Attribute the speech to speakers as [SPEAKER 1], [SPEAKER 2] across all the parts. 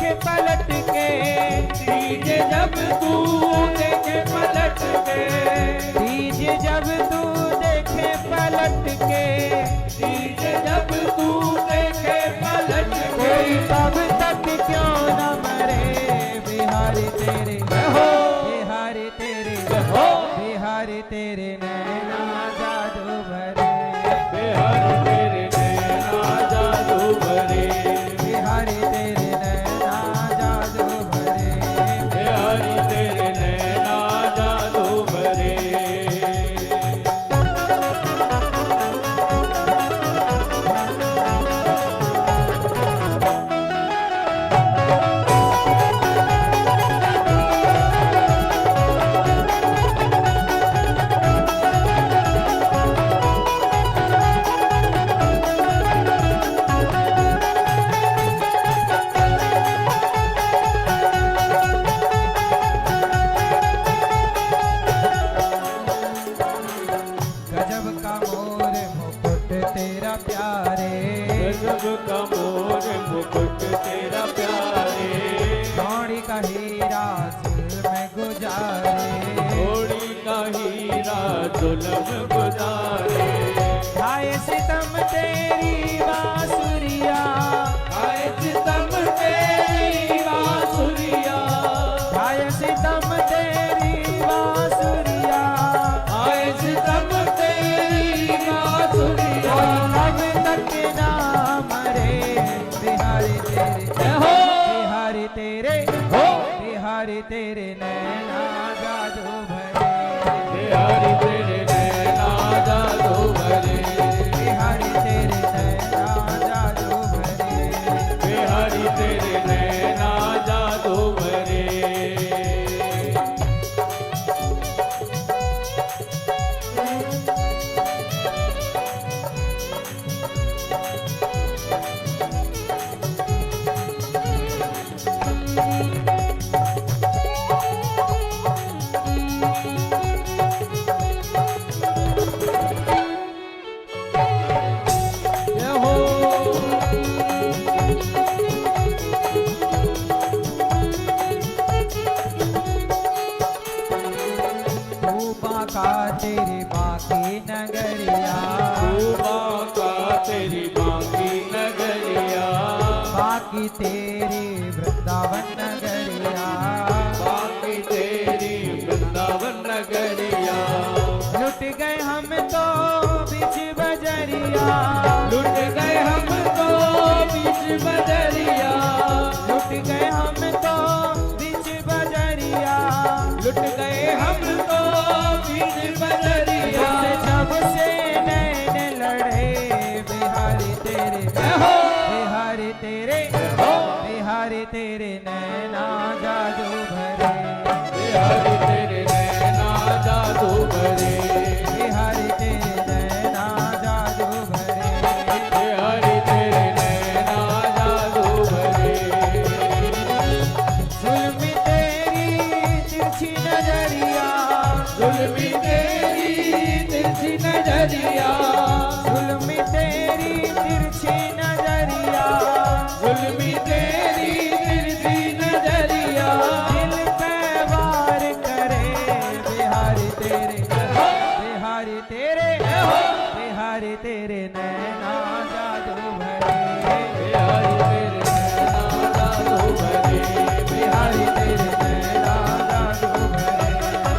[SPEAKER 1] देखे पलट के,
[SPEAKER 2] दीजिए जब तू देखे पलट के,
[SPEAKER 1] दीजिए जब तू देखे पलट के,
[SPEAKER 2] दीजिए जब तू देखे पलट के,
[SPEAKER 1] कोई तब तक क्यों न मरे बिहारी तेरे,
[SPEAKER 2] हो
[SPEAKER 1] बिहारी तेरे,
[SPEAKER 2] हो
[SPEAKER 1] बिहारी तेरे नैना जादू भरे,
[SPEAKER 2] बिहारी तेरे नैना जादू भरे,
[SPEAKER 1] बिहारी तेरे नैना जादू भरे,
[SPEAKER 2] बिहारी तेरे नैना जादू भरे।
[SPEAKER 1] गजब का मोर मुकुट तेरा प्यारे,
[SPEAKER 2] गजब का मोर मुकुट तेरा प्यारे,
[SPEAKER 1] चौड़ी का हीरा सिर में गुजारे,
[SPEAKER 2] थोड़ी का हीरा दुल्हन गुजारे,
[SPEAKER 1] खाए सितम तेरी बांसुरिया,
[SPEAKER 2] आए सितम तेरी बांसुरिया,
[SPEAKER 1] खाए सितम तेरी बांसुरिया,
[SPEAKER 2] आए सितम तेरी बांसुरिया,
[SPEAKER 1] अब तक ना मरे बिहारी तेरे,
[SPEAKER 2] हो
[SPEAKER 1] बिहारी तेरे,
[SPEAKER 2] हो
[SPEAKER 1] बिहारी तेरे नैना जादू भरे,
[SPEAKER 2] बिहारी तेरे नैना जादू भरे,
[SPEAKER 1] बिहारी तेरे नैना जादू भरे,
[SPEAKER 2] बिहारी तेरे नैना जादू भरे। जय हो
[SPEAKER 1] तू बाका तेरी बाकी नगरिया,
[SPEAKER 2] खूबा का तेरी बाकी नगरिया,
[SPEAKER 1] बाकी तेरी वृंदावन नगरिया,
[SPEAKER 2] बाकी तेरी वृंदावन नगरिया,
[SPEAKER 1] लुट गए हम तो बीच बजरिया,
[SPEAKER 2] लुट गए हम तो बीच बजरिया,
[SPEAKER 1] लुट गए हम तो बीच बजरिया,
[SPEAKER 2] लुट गए हम तो बीच बजरिया,
[SPEAKER 1] जब से नैन लड़े बिहारी तेरे,
[SPEAKER 2] हो
[SPEAKER 1] बिहारी तेरे,
[SPEAKER 2] हो
[SPEAKER 1] बिहारी तेरे नैना जादू भरे,
[SPEAKER 2] बिहारी तेरे नैना जादू भरे,
[SPEAKER 1] बिहारी तेरे नैना जादू भरे,
[SPEAKER 2] बिहारी तेरे नैना जादू भरे,
[SPEAKER 1] जुल्म तेरी तिरछी नजरिया,
[SPEAKER 2] जुल्मी तेरी तिरछी नजरिया,
[SPEAKER 1] जुल्म तेरी तिरछी नजरिया,
[SPEAKER 2] जुल्मी तेरी तिरछी नजरिया,
[SPEAKER 1] दिल पे वार करे बिहारी तेरे, बिहारी तेरे, बिहारी तेरे नैना जादू भरे,
[SPEAKER 2] बिहारी तेरे नैना जादू भरे,
[SPEAKER 1] बिहारी तेरे नैना जादू भरे,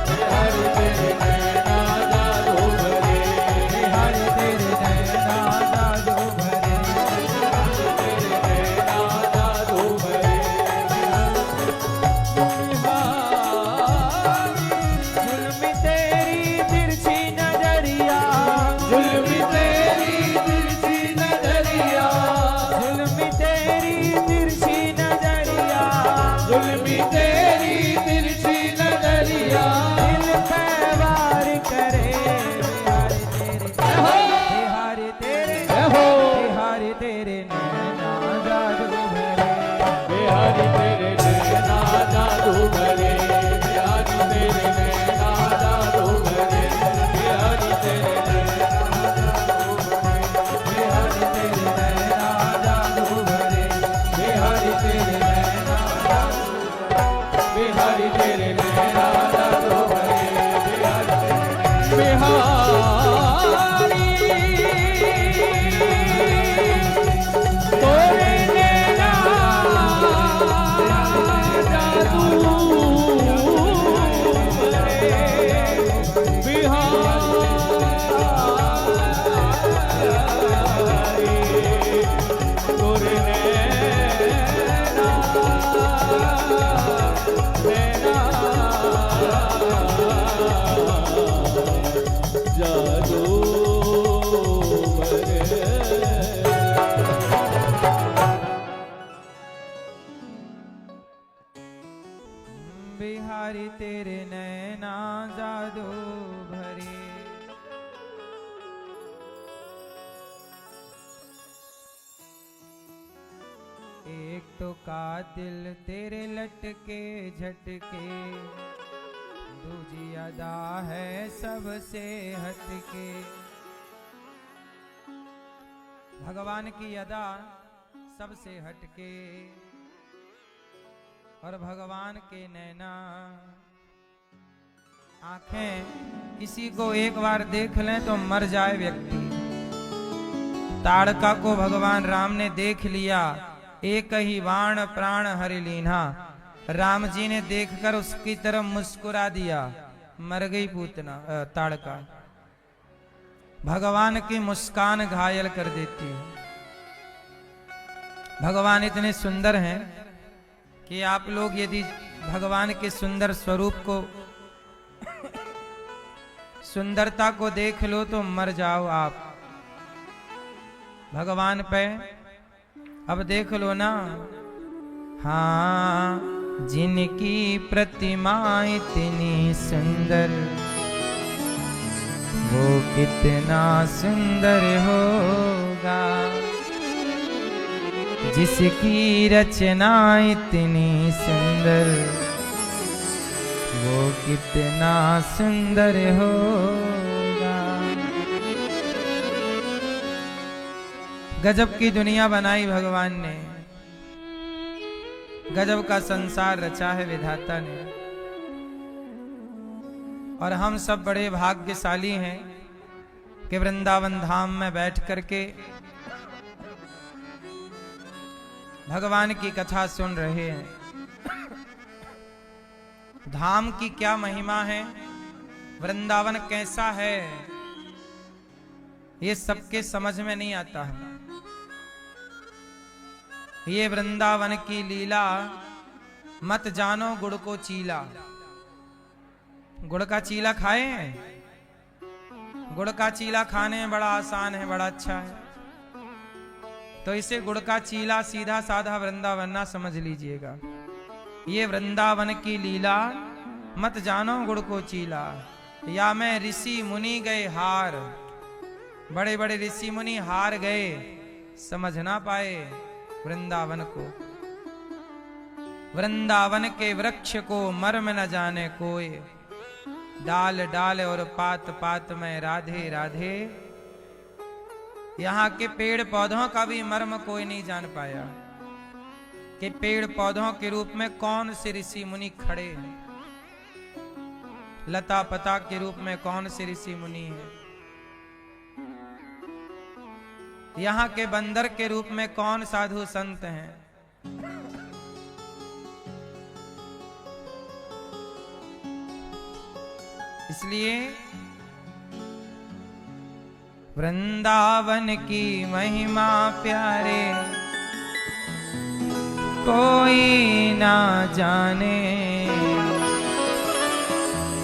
[SPEAKER 2] बिहारी तेरे नैना जादू भरे,
[SPEAKER 1] बिहारी तेरे नैना जादू भरे,
[SPEAKER 2] तेरे नैना जादू भरे,
[SPEAKER 1] जुल्म तेरी तिरछी नजरिया,
[SPEAKER 2] जुल्मी तेरी तिरछी नजरिया,
[SPEAKER 1] जुल्म तेरी तिरछी नजरिया,
[SPEAKER 2] जुल्मी तेरी तिरछी नजरिया,
[SPEAKER 1] दिल पे वार करे बिहारी तेरे, बिहारी तेरे नैना जादू भरे,
[SPEAKER 2] बिहारी तेरे नैना जादू भरे, बिहारी तेरे नैना जादू भरे, बिहारी तेरे नैना
[SPEAKER 1] बिहारी तेरे नैना जादू भरे, बिहारी तेरे नैना बिहारी तेरे नैना जादू भरे। एक तो कातिल तेरे लटके झटके, दूजी अदा है सबसे हटके। भगवान की अदा सबसे हटके और भगवान के नैना आंखें किसी को एक बार देख लें तो मर जाए व्यक्ति। ताड़का को भगवान राम ने देख लिया, एक ही बाण प्राण हरि लीन्हा। राम जी ने देखकर उसकी तरफ मुस्कुरा दिया, मर गई पूतना ताड़का। भगवान की मुस्कान घायल कर देती है। भगवान इतने सुंदर हैं कि आप लोग यदि भगवान के सुंदर स्वरूप को सुंदरता को देख लो तो मर जाओ आप। भगवान पे अब देख लो ना। हाँ, जिनकी प्रतिमा इतनी सुंदर, वो कितना सुंदर होगा। जिसकी रचना इतनी सुंदर, वो कितना सुंदर होगा। गजब की दुनिया बनाई भगवान ने, गजब का संसार रचा है विधाता ने। और हम सब बड़े भाग्यशाली हैं कि वृंदावन धाम में बैठ करके भगवान की कथा सुन रहे हैं। धाम की क्या महिमा है, वृंदावन कैसा है, ये सबके समझ में नहीं आता है। ये वृंदावन की लीला मत जानो गुड़ को चीला। गुड़ का चीला खाए हैं? गुड़ का चीला खाने में बड़ा आसान है, बड़ा अच्छा है। तो इसे गुड़ का चीला सीधा साधा वृंदावन ना समझ लीजिएगा। ये वृंदावन की लीला मत जानो गुड़ को चीला। या मैं ऋषि मुनि गए हार, बड़े बड़े ऋषि मुनि हार गए, समझ ना पाए वृंदावन को। वृंदावन के वृक्ष को मर्म न जाने कोई, डाल डाल और पात पात में राधे राधे। यहाँ के पेड़ पौधों का भी मर्म कोई नहीं जान पाया कि पेड़ पौधों के रूप में कौन से ऋषि मुनि खड़े हैं, लता पता के रूप में कौन से ऋषि मुनि हैं, यहाँ के बंदर के रूप में कौन साधु संत हैं। इसलिए वृंदावन की महिमा प्यारे कोई ना जाने।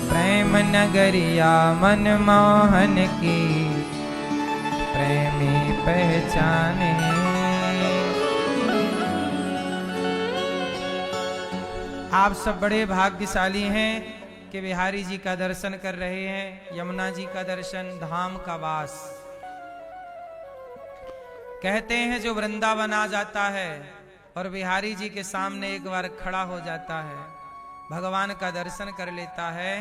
[SPEAKER 1] प्रेम नगरिया मनमोहन की प्रेमी पहचाने। आप सब बड़े भाग्यशाली हैं कि बिहारी जी का दर्शन कर रहे हैं, यमुना जी का दर्शन, धाम का वास। कहते हैं जो वृंदावन आ जाता है और बिहारी जी के सामने एक बार खड़ा हो जाता है, भगवान का दर्शन कर लेता है,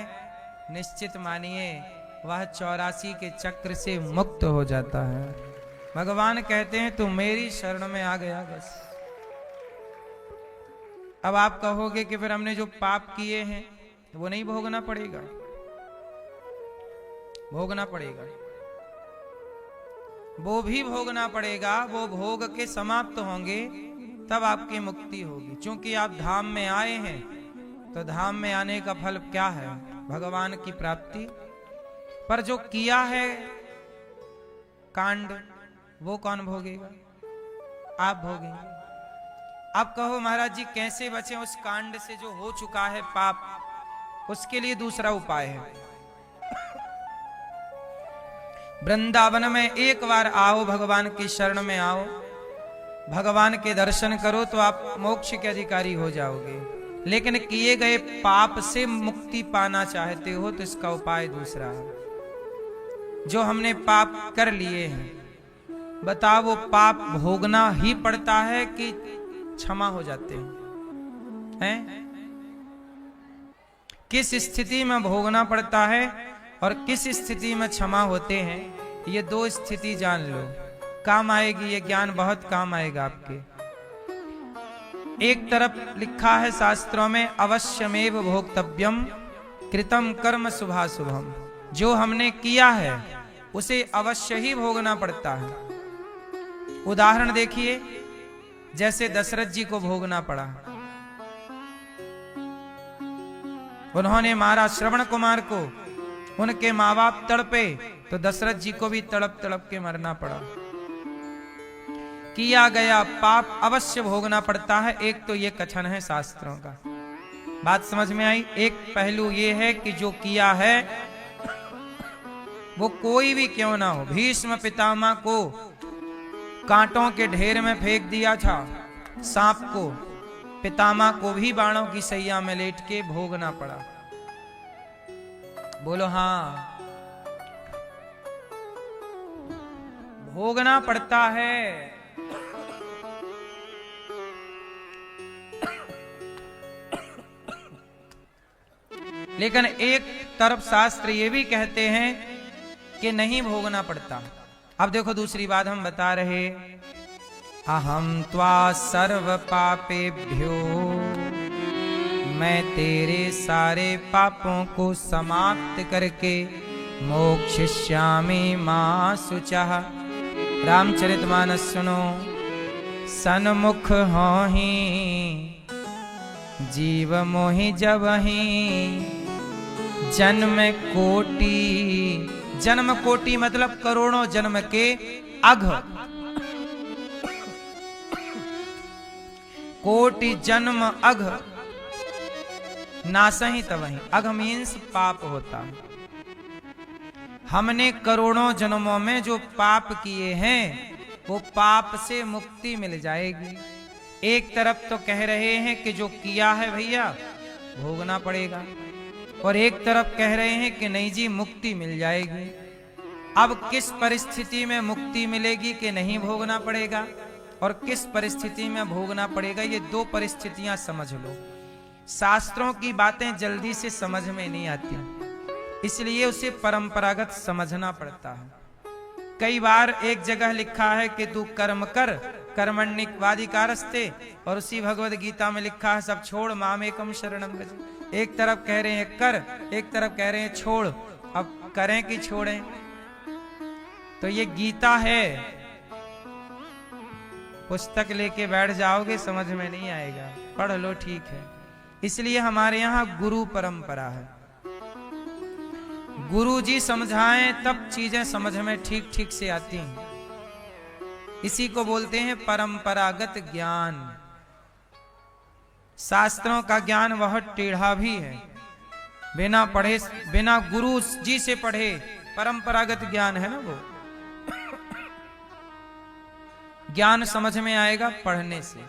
[SPEAKER 1] निश्चित मानिए वह 84 के चक्र से मुक्त हो जाता है। भगवान कहते हैं तू मेरी शरण में आ गया बस। अब आप कहोगे कि फिर हमने जो पाप किए हैं वो नहीं भोगना पड़ेगा? भोगना पड़ेगा, वो भी भोगना पड़ेगा। वो भोग के समाप्त होंगे तब आपकी मुक्ति होगी। क्योंकि आप धाम में आए हैं तो धाम में आने का फल क्या है? भगवान की प्राप्ति। पर जो किया है कांड वो कौन भोगेगा? आप भोगेंगे। अब कहो महाराज जी कैसे बचे उस कांड से जो हो चुका है पाप? उसके लिए दूसरा उपाय है। वृंदावन में एक बार आओ, भगवान की शरण में आओ, भगवान के दर्शन करो तो आप मोक्ष के अधिकारी हो जाओगे। लेकिन किए गए पाप से मुक्ति पाना चाहते हो तो इसका उपाय दूसरा है। जो हमने पाप कर लिए हैं, बताओ वो पाप भोगना ही पड़ता है कि क्षमा हो जाते हैं? किस स्थिति में भोगना पड़ता है और किस स्थिति में क्षमा होते हैं, ये दो स्थिति जान लो, काम आएगी। ये ज्ञान बहुत काम आएगा आपके। एक तरफ लिखा है शास्त्रों में, अवश्यमेव भोक्तव्यम कृतम कर्म शुभाशुभम। जो हमने किया है उसे अवश्य ही भोगना पड़ता है। उदाहरण देखिए, जैसे दशरथ जी को भोगना पड़ा। उन्होंने मारा श्रवण कुमार को, उनके माँ बाप तड़पे तो दशरथ जी को भी तड़प तड़प के मरना पड़ा। किया गया पाप अवश्य भोगना पड़ता है। एक तो ये कथन है शास्त्रों का। बात समझ में आई? एक पहलू ये है कि जो किया है वो कोई भी क्यों ना हो। भीष्म पितामह को कांटों के ढेर में फेंक दिया था, सांप को, पितामह को भी बाणों की सैया में लेट के भोगना पड़ा। बोलो हाँ, भोगना पड़ता है। लेकिन एक तरफ शास्त्र ये भी कहते हैं कि नहीं भोगना पड़ता। अब देखो दूसरी बात हम बता रहे, अहम त्वा सर्व पापेभ्यो, मैं तेरे सारे पापों को समाप्त करके मोक्षयिष्यामि मां शुचः। रामचरितमानस सुनो, सन्मुख होहि जीव मोहि जबहि, जन्म कोटि, जन्म कोटि मतलब करोड़ों जन्म के अघ, कोटि जन्म अघ नासहि तवहि। अघ मीन्स पाप होता। हमने करोड़ों जन्मों में जो पाप किए हैं वो पाप से मुक्ति मिल जाएगी। एक तरफ तो कह रहे हैं कि जो किया है भैया भोगना पड़ेगा, और एक तरफ कह रहे हैं कि नहीं जी मुक्ति मिल जाएगी। अब किस परिस्थिति में मुक्ति मिलेगी कि नहीं भोगना पड़ेगा, और किस परिस्थिति में भोगना पड़ेगा, ये दो परिस्थितियां समझ लो। शास्त्रों की बातें जल्दी से समझ में नहीं आती, इसलिए उसे परंपरागत समझना पड़ता है। कई बार एक जगह लिखा है कि तू कर्म कर, कर्मण्येवाधिकारस्ते, और उसी भगवद गीता में लिखा है सब छोड़ मामेकम शरणम व्रज। एक तरफ कह रहे हैं कर, एक तरफ कह रहे हैं छोड़। अब करें कि छोड़ें? तो ये गीता है, पुस्तक लेके बैठ जाओगे समझ में नहीं आएगा, पढ़ लो ठीक है। इसलिए हमारे यहाँ गुरु परंपरा है, गुरु जी समझाएं तब चीजें समझ में ठीक ठीक से आती हैं। इसी को बोलते हैं परंपरागत ज्ञान। शास्त्रों का ज्ञान बहुत टेढ़ा भी है, बिना पढ़े, बिना गुरु जी से पढ़े परंपरागत ज्ञान है ना, वो ज्ञान समझ में आएगा पढ़ने से।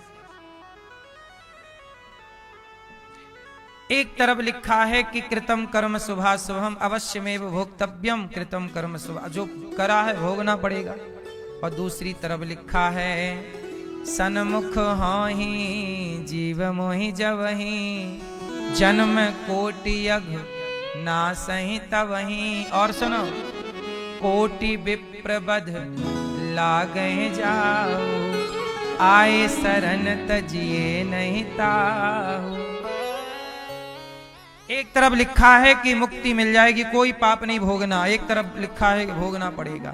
[SPEAKER 1] एक तरफ लिखा है कि कृतम कर्म शुभाशुभम अवश्यमेव भोक्तव्यम, कृतम कर्म शुभ, जो करा है भोगना पड़ेगा। और दूसरी तरफ लिखा है सन्मुख होहि जीव मोहि जबहि, जन्म कोटि अघ नासहि तबहि। और सुनो, कोटि विप्रबध लागहि जाओ, आए शरण तजिए नहीं ताहू। एक तरफ लिखा है कि मुक्ति मिल जाएगी, कोई पाप नहीं भोगना, एक तरफ लिखा है कि भोगना पड़ेगा।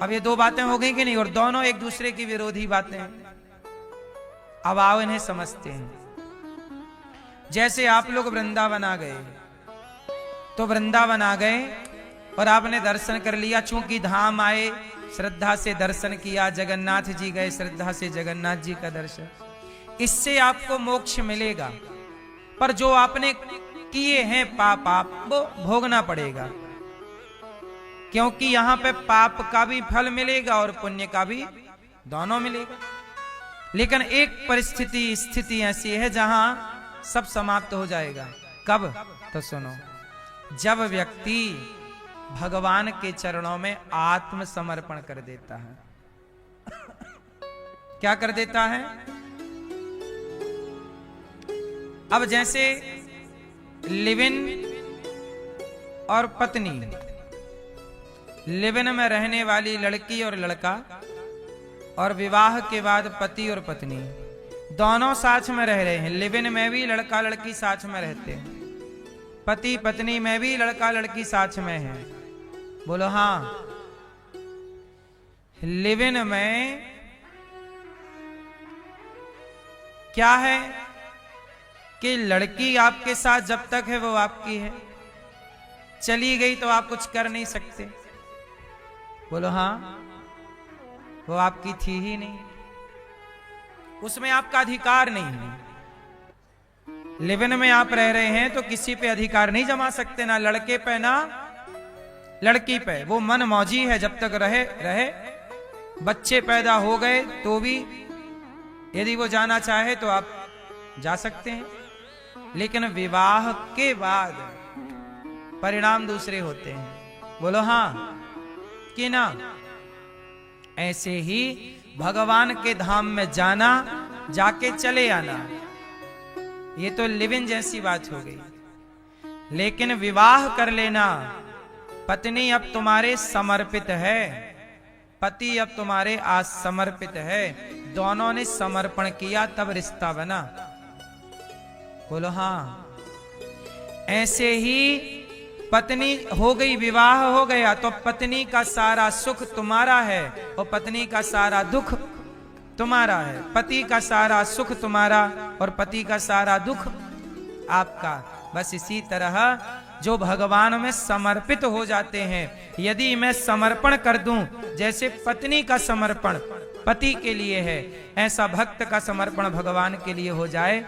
[SPEAKER 1] अब ये दो बातें हो गई कि नहीं, और दोनों एक दूसरे की विरोधी बातें। अब आओ इन्हें समझते हैं। जैसे आप लोग वृंदावन आ गए, तो वृंदावन आ गए और आपने दर्शन कर लिया, चूंकि धाम आए श्रद्धा से दर्शन किया, जगन्नाथ जी गए श्रद्धा से जगन्नाथ जी का दर्शन, इससे आपको मोक्ष मिलेगा। पर जो आपने किए हैं पाप, आपको भोगना पड़ेगा, क्योंकि यहां पे पाप का भी फल मिलेगा और पुण्य का भी, दोनों मिलेगा। लेकिन एक परिस्थिति, स्थिति ऐसी है जहां सब समाप्त हो जाएगा। कब? तो सुनो, जब व्यक्ति भगवान के चरणों में आत्मसमर्पण कर देता है। क्या कर देता है? अब जैसे लिव इन और पत्नी, लिव इन में रहने वाली लड़की और लड़का, और विवाह के बाद पति और पत्नी दोनों साथ में रह रहे हैं। लिव इन में भी लड़का लड़की साथ में रहते हैं, पति पत्नी में भी लड़का लड़की साथ में है। बोलो हाँ। लिव इन में क्या है कि लड़की आपके साथ जब तक है वो आपकी है, चली गई तो आप कुछ कर नहीं सकते। बोलो हाँ, वो आपकी थी ही नहीं, उसमें आपका अधिकार नहीं है। लिव इन में आप रह रहे हैं तो किसी पे अधिकार नहीं जमा सकते, ना लड़के पे ना लड़की पे। वो मन मौजी है, जब तक रहे रहे। बच्चे पैदा हो गए तो भी यदि वो जाना चाहे तो आप जा सकते हैं, लेकिन विवाह के बाद परिणाम दूसरे होते हैं। बोलो हाँ कि ना? ऐसे ही भगवान के धाम में जाना, जाके चले आना, ये तो लिव इन जैसी बात हो गई। लेकिन विवाह कर लेना, पत्नी अब तुम्हारे समर्पित है, पति अब तुम्हारे असमर्पित है, दोनों ने समर्पण किया तब रिश्ता बना। बोलो हाँ। ऐसे ही पत्नी हो गई, विवाह हो गया तो पत्नी का सारा सुख तुम्हारा है और पत्नी का सारा दुख तुम्हारा है। पति का सारा सुख तुम्हारा और पति का सारा दुख आपका। बस इसी तरह जो भगवान में समर्पित हो जाते हैं, यदि मैं समर्पण कर दूं, जैसे पत्नी का समर्पण पति के लिए है, ऐसा भक्त का समर्पण भगवान के लिए हो जाए,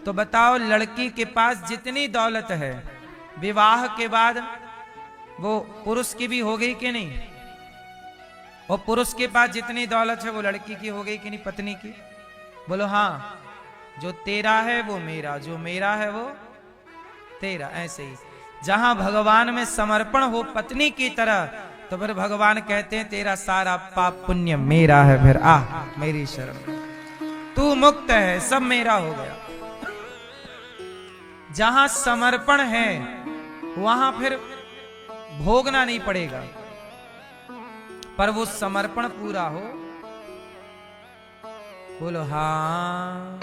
[SPEAKER 1] तो बताओ लड़की के पास जितनी दौलत है, विवाह के बाद वो पुरुष की भी हो गई कि नहीं? और पुरुष के पास जितनी दौलत है वो लड़की की हो गई कि नहीं, पत्नी की? बोलो हाँ। जो तेरा है वो मेरा, जो मेरा है वो तेरा। ऐसे ही जहां भगवान में समर्पण हो पत्नी की तरह, तो फिर भगवान कहते हैं तेरा सारा पाप पुण्य मेरा है, फिर आ मेरी शरण, तू मुक्त है, सब मेरा हो गया। जहां समर्पण है वहां फिर भोगना नहीं पड़ेगा, पर वो समर्पण पूरा हो। बोलो हाँ।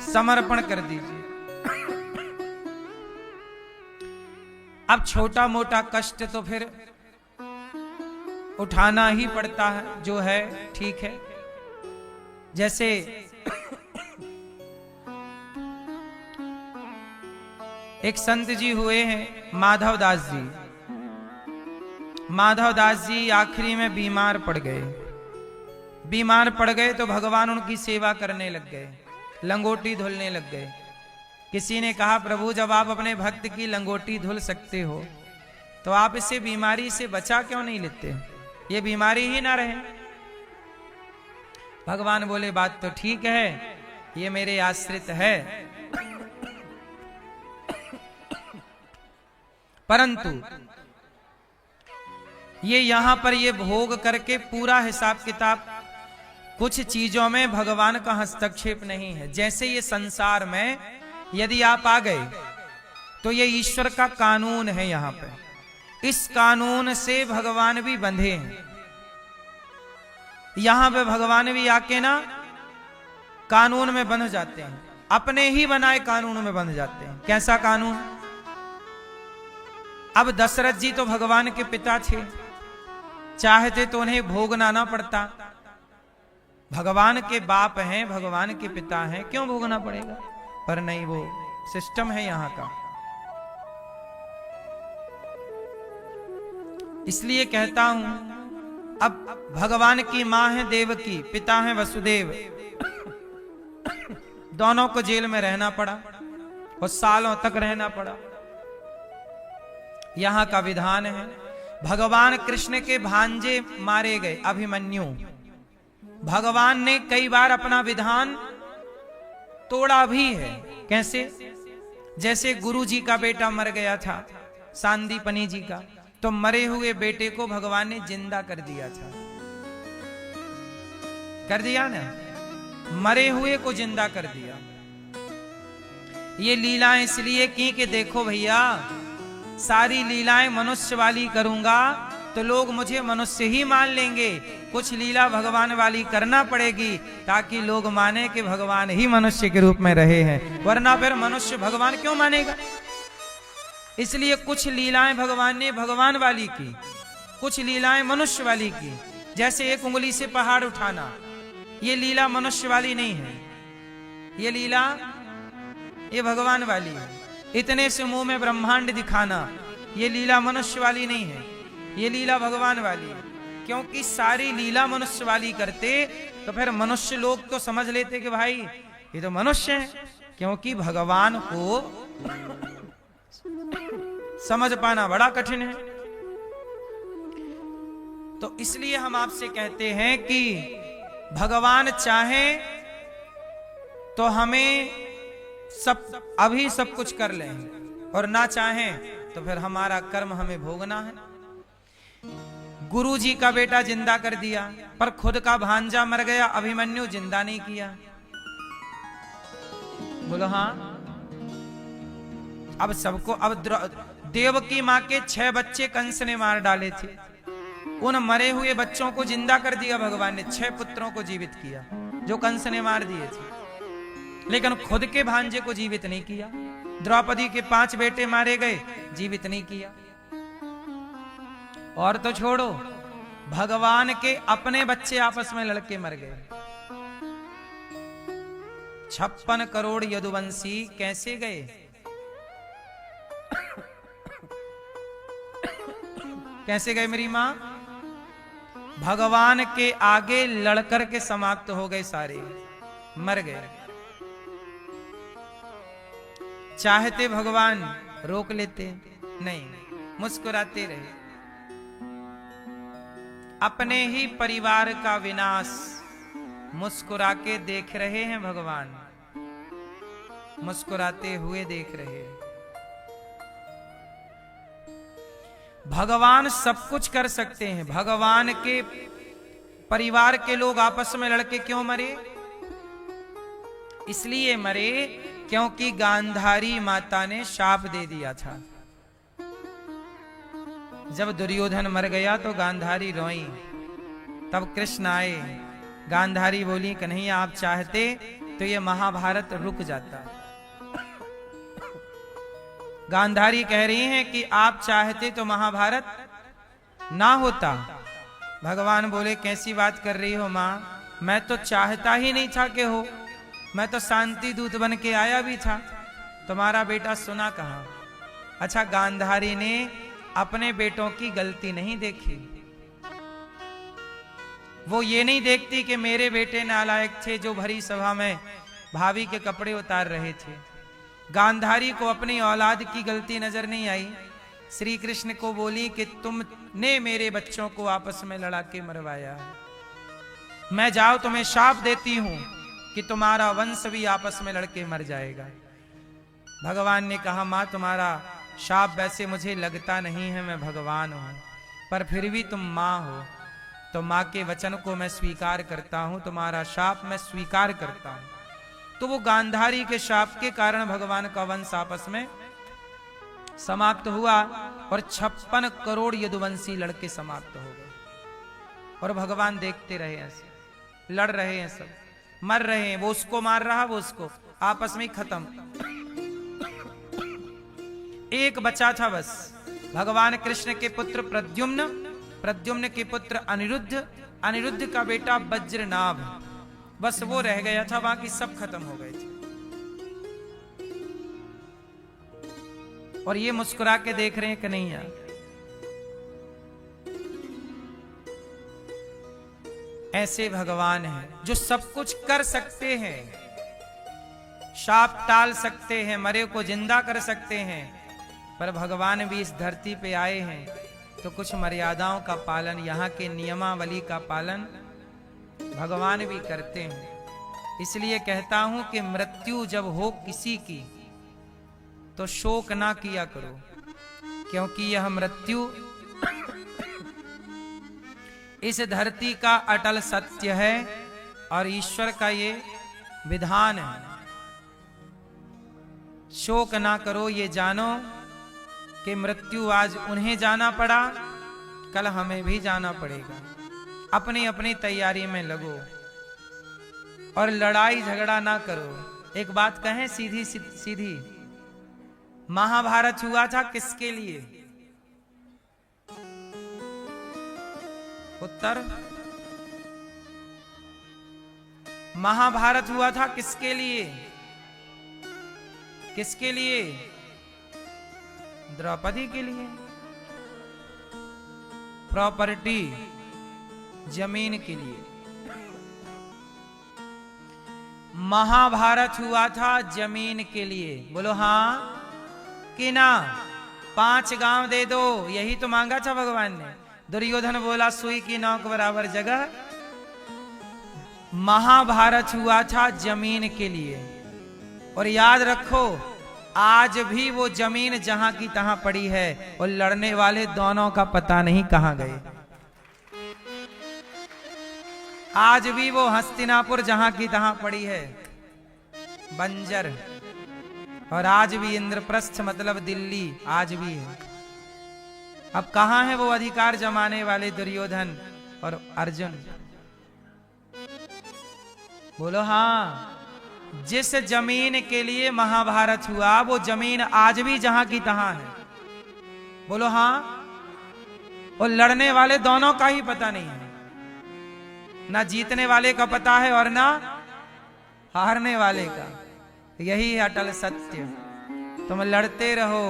[SPEAKER 1] समर्पण कर दीजिए। अब छोटा मोटा कष्ट तो फिर उठाना ही पड़ता है, जो है ठीक है। जैसे एक संत जी हुए हैं, माधव दास जी। माधव दास जी आखिरी में बीमार पड़ गए। बीमार पड़ गए तो भगवान उनकी सेवा करने लग गए, लंगोटी धुलने लग गए। किसी ने कहा प्रभु जब आप अपने भक्त की लंगोटी धुल सकते हो तो आप इसे बीमारी से बचा क्यों नहीं लेते, ये बीमारी ही ना रहे। भगवान बोले बात तो ठीक है, ये मेरे आश्रित है, परंतु ये यहां पर ये भोग करके पूरा हिसाब किताब, कुछ चीजों में भगवान का हस्तक्षेप नहीं है। जैसे ये संसार में यदि आप आ गए तो ये ईश्वर का कानून है, यहां पे इस कानून से भगवान भी बंधे हैं। यहां पे भगवान भी आके ना कानून में बंध जाते हैं, अपने ही बनाए कानून में बंध जाते हैं। कैसा कानून? अब दशरथ जी तो भगवान के पिता थे, चाहते तो उन्हें भोगना ना पड़ता। भगवान के बाप हैं, भगवान के पिता हैं, क्यों भोगना पड़ेगा? पर नहीं, वो सिस्टम है यहां का। इसलिए कहता हूं, अब भगवान की मां है देवकी, पिता है वसुदेव, दोनों को जेल में रहना पड़ा और सालों तक रहना पड़ा। यहां का विधान है, भगवान कृष्ण के भांजे मारे गए, अभिमन्यु। भगवान ने कई बार अपना विधान तोड़ा भी है। कैसे? जैसे गुरु जी का बेटा मर गया था, सांदीपनी जी का, तो मरे हुए बेटे को भगवान ने जिंदा कर दिया था। कर दिया ना, मरे हुए को जिंदा कर दिया। ये लीलाएं इसलिए की कि देखो भैया, सारी लीलाएं मनुष्य वाली करूंगा तो लोग मुझे मनुष्य ही मान लेंगे, कुछ लीला भगवान वाली करना पड़ेगी ताकि लोग माने कि भगवान ही मनुष्य के रूप में रहे हैं, वरना फिर मनुष्य भगवान क्यों मानेगा। इसलिए कुछ लीलाएं भगवान ने भगवान वाली की, कुछ लीलाएं मनुष्य वाली की। जैसे एक उंगली से पहाड़ उठाना, ये लीला मनुष्य वाली नहीं है, ये लीला ये भगवान वाली है। इतने से मुंह में ब्रह्मांड दिखाना, ये लीला मनुष्य वाली नहीं है, ये लीला भगवान वाली है। क्योंकि सारी लीला मनुष्य वाली करते तो फिर मनुष्य लोग तो समझ लेते कि भाई ये तो मनुष्य है, क्योंकि भगवान को समझ पाना बड़ा कठिन है। तो इसलिए हम आपसे कहते हैं कि भगवान चाहे तो हमें अभी सब कुछ कर लें, और ना चाहें तो फिर हमारा कर्म हमें भोगना है। गुरु जी का बेटा जिंदा कर दिया, पर खुद का भांजा मर गया, अभिमन्यु जिंदा नहीं किया। बोलो हाँ। अब सबको, अब देवकी माँ के 6 बच्चे कंस ने मार डाले थे, उन मरे हुए बच्चों को जिंदा कर दिया भगवान ने, 6 पुत्रों को जीवित किया जो कंस ने मार दिए थे, लेकिन खुद के भांजे को जीवित नहीं किया। द्रौपदी के 5 बेटे मारे गए, जीवित नहीं किया। और तो छोड़ो, भगवान के अपने बच्चे आपस में लड़के मर गए। 56 करोड़ यदुवंशी कैसे गए? कैसे गए मेरी मां? भगवान के आगे लड़कर के समाप्त हो गए, सारे मर गए। चाहते भगवान रोक लेते, नहीं, मुस्कुराते रहे। अपने ही परिवार का विनाश मुस्कुरा के देख रहे हैं भगवान, मुस्कुराते हुए देख रहे हैं। भगवान सब कुछ कर सकते हैं। भगवान के परिवार के लोग आपस में लड़के क्यों मरे? इसलिए मरे क्योंकि गांधारी माता ने शाप दे दिया था। जब दुर्योधन मर गया तो गांधारी रोई, तब कृष्ण आए। गांधारी बोली, कन्हैया आप चाहते तो ये महाभारत रुक जाता। गांधारी कह रही हैं कि आप चाहते तो महाभारत ना होता। भगवान बोले, कैसी बात कर रही हो मां, मैं तो चाहता ही नहीं था कि हो, मैं तो शांति दूत बन के आया भी था, तुम्हारा बेटा सुना कहां। अच्छा, गांधारी ने अपने बेटों की गलती नहीं देखी। वो ये नहीं देखती कि मेरे बेटे नालायक थे जो भरी सभा में भाभी के कपड़े उतार रहे थे। गांधारी को अपनी औलाद की गलती नजर नहीं आई। श्री कृष्ण को बोली कि तुमने मेरे बच्चों को आपस में लड़ा के मरवाया है, मैं जाओ तुम्हें शाप देती हूं कि तुम्हारा वंश भी आपस में लड़के मर जाएगा। भगवान ने कहा, मां तुम्हारा शाप वैसे मुझे लगता नहीं है, मैं भगवान हूं, पर फिर भी तुम मां हो तो मां के वचन को मैं स्वीकार करता हूं, तुम्हारा शाप मैं स्वीकार करता हूं। तो वो गांधारी के शाप के कारण भगवान का वंश आपस में समाप्त हुआ और 56 करोड़ यदुवंशी लड़के समाप्त हो गए। और भगवान देखते रहे, ऐसे लड़ रहे हैं, सब मर रहे हैं, वो उसको मार रहा, वो उसको, आपस में खत्म। एक बचा था बस, भगवान कृष्ण के पुत्र प्रद्युम्न, प्रद्युम्न के पुत्र अनिरुद्ध, अनिरुद्ध का बेटा वज्रनाभ, बस वो रह गया था, बाकी सब खत्म हो गए थे। और ये मुस्कुरा के देख रहे हैं कन्हैया। ऐसे भगवान हैं जो सब कुछ कर सकते हैं, शाप टाल सकते हैं, मरे को जिंदा कर सकते हैं, पर भगवान भी इस धरती पे आए हैं तो कुछ मर्यादाओं का पालन, यहाँ के नियमावली का पालन भगवान भी करते हैं। इसलिए कहता हूं कि मृत्यु जब हो किसी की तो शोक ना किया करो, क्योंकि यह मृत्यु इस धरती का अटल सत्य है और ईश्वर का ये विधान है। शोक ना करो, ये जानो कि मृत्यु आज उन्हें जाना पड़ा, कल हमें भी जाना पड़ेगा। अपनी अपनी तैयारी में लगो और लड़ाई झगड़ा ना करो। एक बात कहें सीधी सीधी, महाभारत हुआ था किसके लिए? उत्तर, महाभारत हुआ था किसके लिए? किसके लिए? द्रौपदी के लिए। प्रॉपर्टी, जमीन के लिए महाभारत हुआ था, जमीन के लिए। बोलो हाँ कि ना? 5 गांव दे दो, यही तो मांगा था भगवान ने। दुर्योधन बोला सुई की नोक बराबर जगह। महाभारत हुआ था जमीन के लिए। और याद रखो, आज भी वो जमीन जहां की तहां पड़ी है और लड़ने वाले दोनों का पता नहीं कहां गए। आज भी वो हस्तिनापुर जहां की तहां पड़ी है, बंजर। और आज भी इंद्रप्रस्थ मतलब दिल्ली आज भी है। अब कहां है वो अधिकार जमाने वाले दुर्योधन और अर्जुन? बोलो हाँ। जिस जमीन के लिए महाभारत हुआ वो जमीन आज भी जहां की तहां है। बोलो हाँ। और लड़ने वाले दोनों का ही पता नहीं है, ना जीतने वाले का पता है और ना हारने वाले का। यही है अटल सत्य। तुम लड़ते रहो,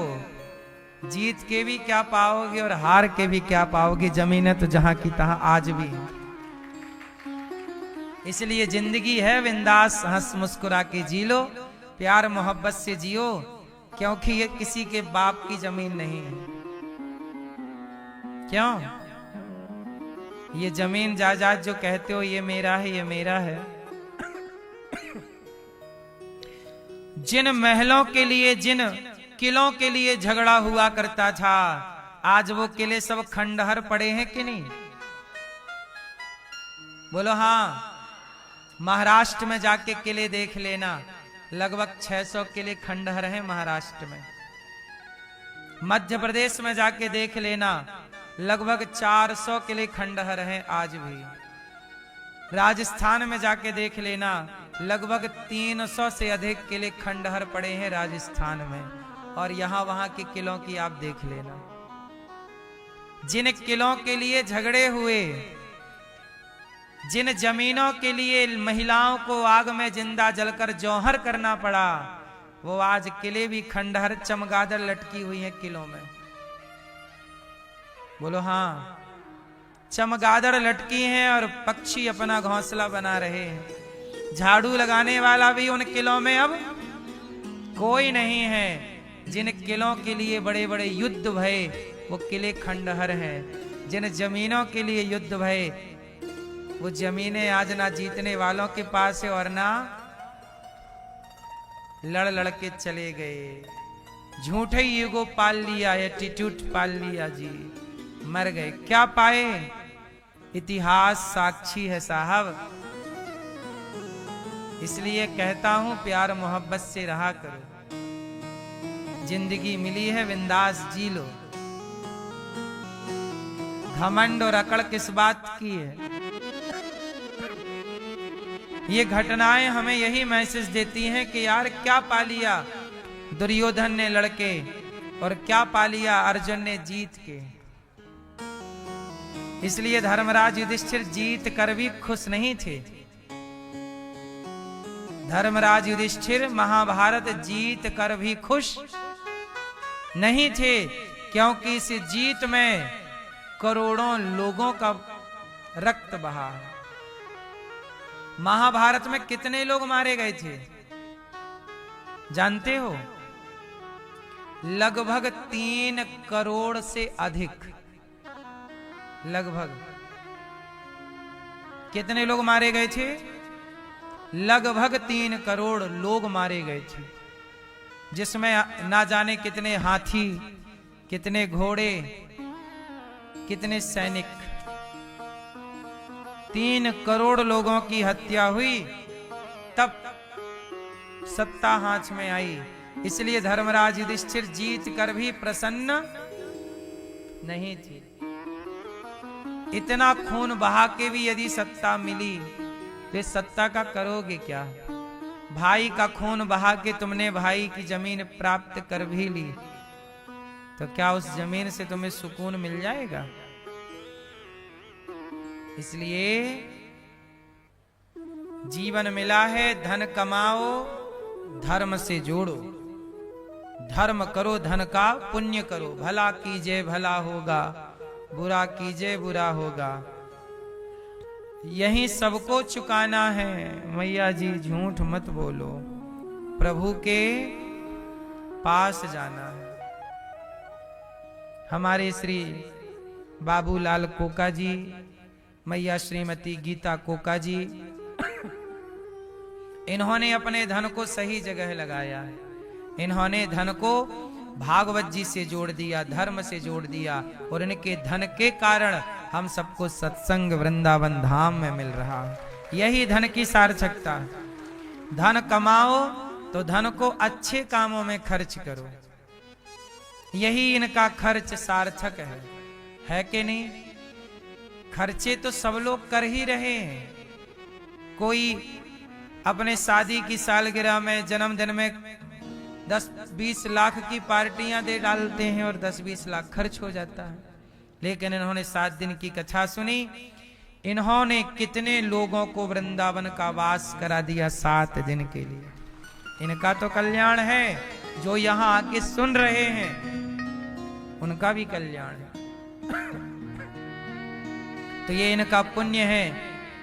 [SPEAKER 1] जीत के भी क्या पाओगे और हार के भी क्या पाओगे। जमीन तो जहां की तहां आज भी है। इसलिए जिंदगी है बिंदास, हंस मुस्कुरा के जी लो, प्यार मोहब्बत से जियो, क्योंकि ये किसी के बाप की जमीन नहीं है। क्यों? ये जमीन जायदाद जो कहते हो ये मेरा है, ये मेरा है। जिन महलों के लिए, जिन किलों के लिए झगड़ा हुआ करता था, आज वो किले सब खंडहर पड़े हैं कि नहीं? बोलो हाँ। महाराष्ट्र में जाके किले देख लेना, लगभग 600 किले खंडहर हैं महाराष्ट्र में। मध्य प्रदेश में जाके देख लेना, लगभग 400 किले खंडहर हैं आज भी। राजस्थान में जाके देख लेना, लगभग 300 से अधिक किले खंडहर पड़े हैं राजस्थान में। और यहां वहां के किलों की आप देख लेना। जिन किलों के लिए झगड़े हुए, जिन जमीनों के लिए महिलाओं को आग में जिंदा जलकर जौहर करना पड़ा, वो आज किले भी खंडहर, चमगादड़ लटकी हुई हैं किलों में। बोलो हाँ। चमगादड़ लटकी हैं और पक्षी अपना घोंसला बना रहे हैं। झाड़ू लगाने वाला भी उन किलों में अब कोई नहीं है। जिन किलों के लिए बड़े बड़े युद्ध भये, वो किले खंडहर हैं। जिन जमीनों के लिए युद्ध भये, वो जमीनें आज ना जीतने वालों के पास है और ना लड़ लड़ के चले गए। झूठे ईगो पाल लिया, एटीट्यूड पाल लिया जी, मर गए। क्या पाए? इतिहास साक्षी है साहब। इसलिए कहता हूं प्यार मोहब्बत से रहा करो। जिंदगी मिली है बिंदास जी लो। घमंड और अकड़ किस बात की है? ये घटनाएं हमें यही मैसेज देती हैं कि यार क्या पा लिया दुर्योधन ने लड़के, और क्या पा लिया अर्जुन ने जीत के। इसलिए धर्मराज युधिष्ठिर जीत कर भी खुश नहीं थे। धर्मराज युधिष्ठिर महाभारत जीत कर भी खुश नहीं थे, क्योंकि इस जीत में करोड़ों लोगों का रक्त बहा है। महाभारत में कितने लोग मारे गए थे जानते हो? लगभग 3 करोड़ से अधिक। लगभग कितने लोग मारे गए थे? लगभग 3 करोड़ लोग मारे गए थे, जिसमें ना जाने कितने हाथी, कितने घोड़े, कितने सैनिक। 3 करोड़ लोगों की हत्या हुई, तब सत्ता हाथ में आई। इसलिए धर्मराज युधिष्ठिर जीत कर भी प्रसन्न नहीं थे। इतना खून बहा के भी यदि सत्ता मिली तो इस सत्ता का करोगे क्या? भाई का खून बहा के तुमने भाई की जमीन प्राप्त कर भी ली, तो क्या उस जमीन से तुम्हें सुकून मिल जाएगा? इसलिए जीवन मिला है, धन कमाओ, धर्म से जोड़ो। धर्म करो, धन का पुण्य करो। भला कीजिए भला होगा, बुरा कीजिए बुरा होगा। यही सबको चुकाना है। मैया जी झूठ मत बोलो, प्रभु के पास जाना है। हमारे श्री बाबूलाल कोका जी, मैया श्रीमती गीता कोका जी, इन्होंने अपने धन को सही जगह लगाया है। इन्होंने धन को भागवत जी से जोड़ दिया, धर्म से जोड़ दिया, और इनके धन के कारण हम सबको सत्संग वृंदावन धाम में मिल रहा है। यही धन की सार्थकता है। धन कमाओ तो धन को अच्छे कामों में खर्च करो, यही इनका खर्च सार्थक है कि नहीं? खर्चे तो सब लोग कर ही रहे हैं। कोई अपने शादी की सालगिरह में, जन्मदिन में 10-20 लाख की पार्टियां दे डालते हैं और 10-20 लाख खर्च हो जाता है। लेकिन इन्होंने 7 दिन की कथा सुनी, इन्होंने कितने लोगों को वृंदावन का वास करा दिया 7 दिन के लिए। इनका तो कल्याण है, जो यहां आके सुन रहे हैं उनका भी कल्याण है। तो ये इनका पुण्य है,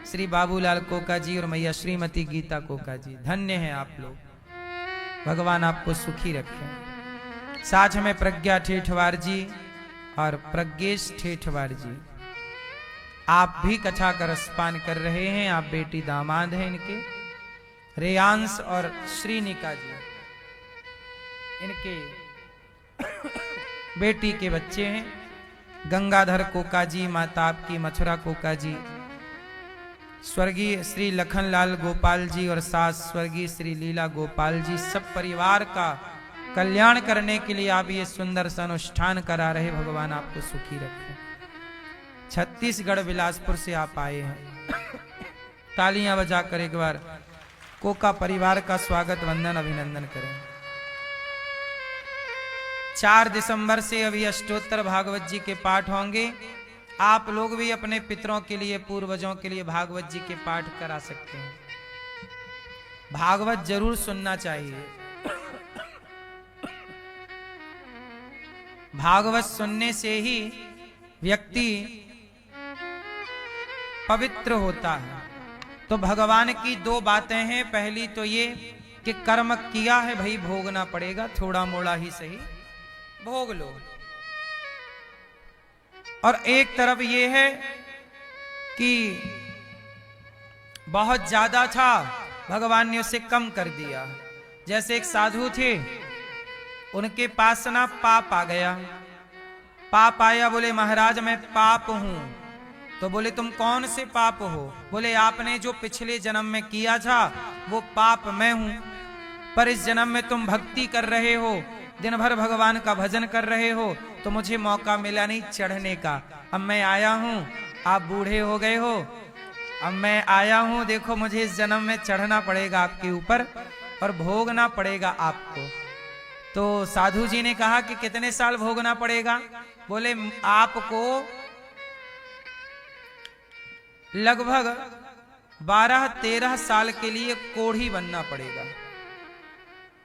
[SPEAKER 1] श्री बाबूलाल कोका जी और मैया श्रीमती गीता कोका जी। धन्य हैं आप लोग, भगवान आपको सुखी रखें। साथ में प्रज्ञा ठेठवार जी और प्रज्ञेश ठेठवार जी, आप भी कथा का रसपान कर रहे हैं। आप बेटी दामाद हैं इनके। रेयांश और श्रीनिका जी इनके बेटी के बच्चे हैं। गंगाधर कोका जी, माता आपकी मथुरा कोका जी, स्वर्गीय श्री लखनलाल गोपाल जी और सास स्वर्गीय श्री लीला गोपाल जी, सब परिवार का कल्याण करने के लिए आप ये सुंदर सा अनुष्ठान करा रहे। भगवान आपको सुखी रखें। छत्तीसगढ़ बिलासपुर से आप आए हैं। तालियां बजाकर एक बार कोका परिवार का स्वागत वंदन अभिनंदन करें। 4 दिसंबर से अभी अष्टोत्तर भागवत जी के पाठ होंगे। आप लोग भी अपने पितरों के लिए, पूर्वजों के लिए भागवत जी के पाठ करा सकते हैं। भागवत जरूर सुनना चाहिए। भागवत सुनने से ही व्यक्ति पवित्र होता है। तो भगवान की 2 बातें हैं। पहली तो ये कि कर्म किया है भाई, भोगना पड़ेगा, थोड़ा मोड़ा ही सही भोग लो। और एक तरफ ये है कि बहुत ज्यादा था, भगवान ने उसे कम कर दिया। जैसे एक साधु थे, उनके पास ना पाप आ गया। पाप आया, बोले महाराज मैं पाप हूं। तो बोले तुम कौन से पाप हो? बोले आपने जो पिछले जन्म में किया था वो पाप मैं हूं, पर इस जन्म में तुम भक्ति कर रहे हो, दिन भर भगवान का भजन कर रहे हो, तो मुझे मौका मिला नहीं चढ़ने का। अब मैं आया हूं, आप बूढ़े हो गए हो, अब मैं आया हूं, देखो मुझे इस जन्म में चढ़ना पड़ेगा आपके ऊपर और भोगना पड़ेगा आपको। तो साधु जी ने कहा कि कितने साल भोगना पड़ेगा? बोले आपको लगभग 12-13 साल के लिए कोढ़ी बनना पड़ेगा।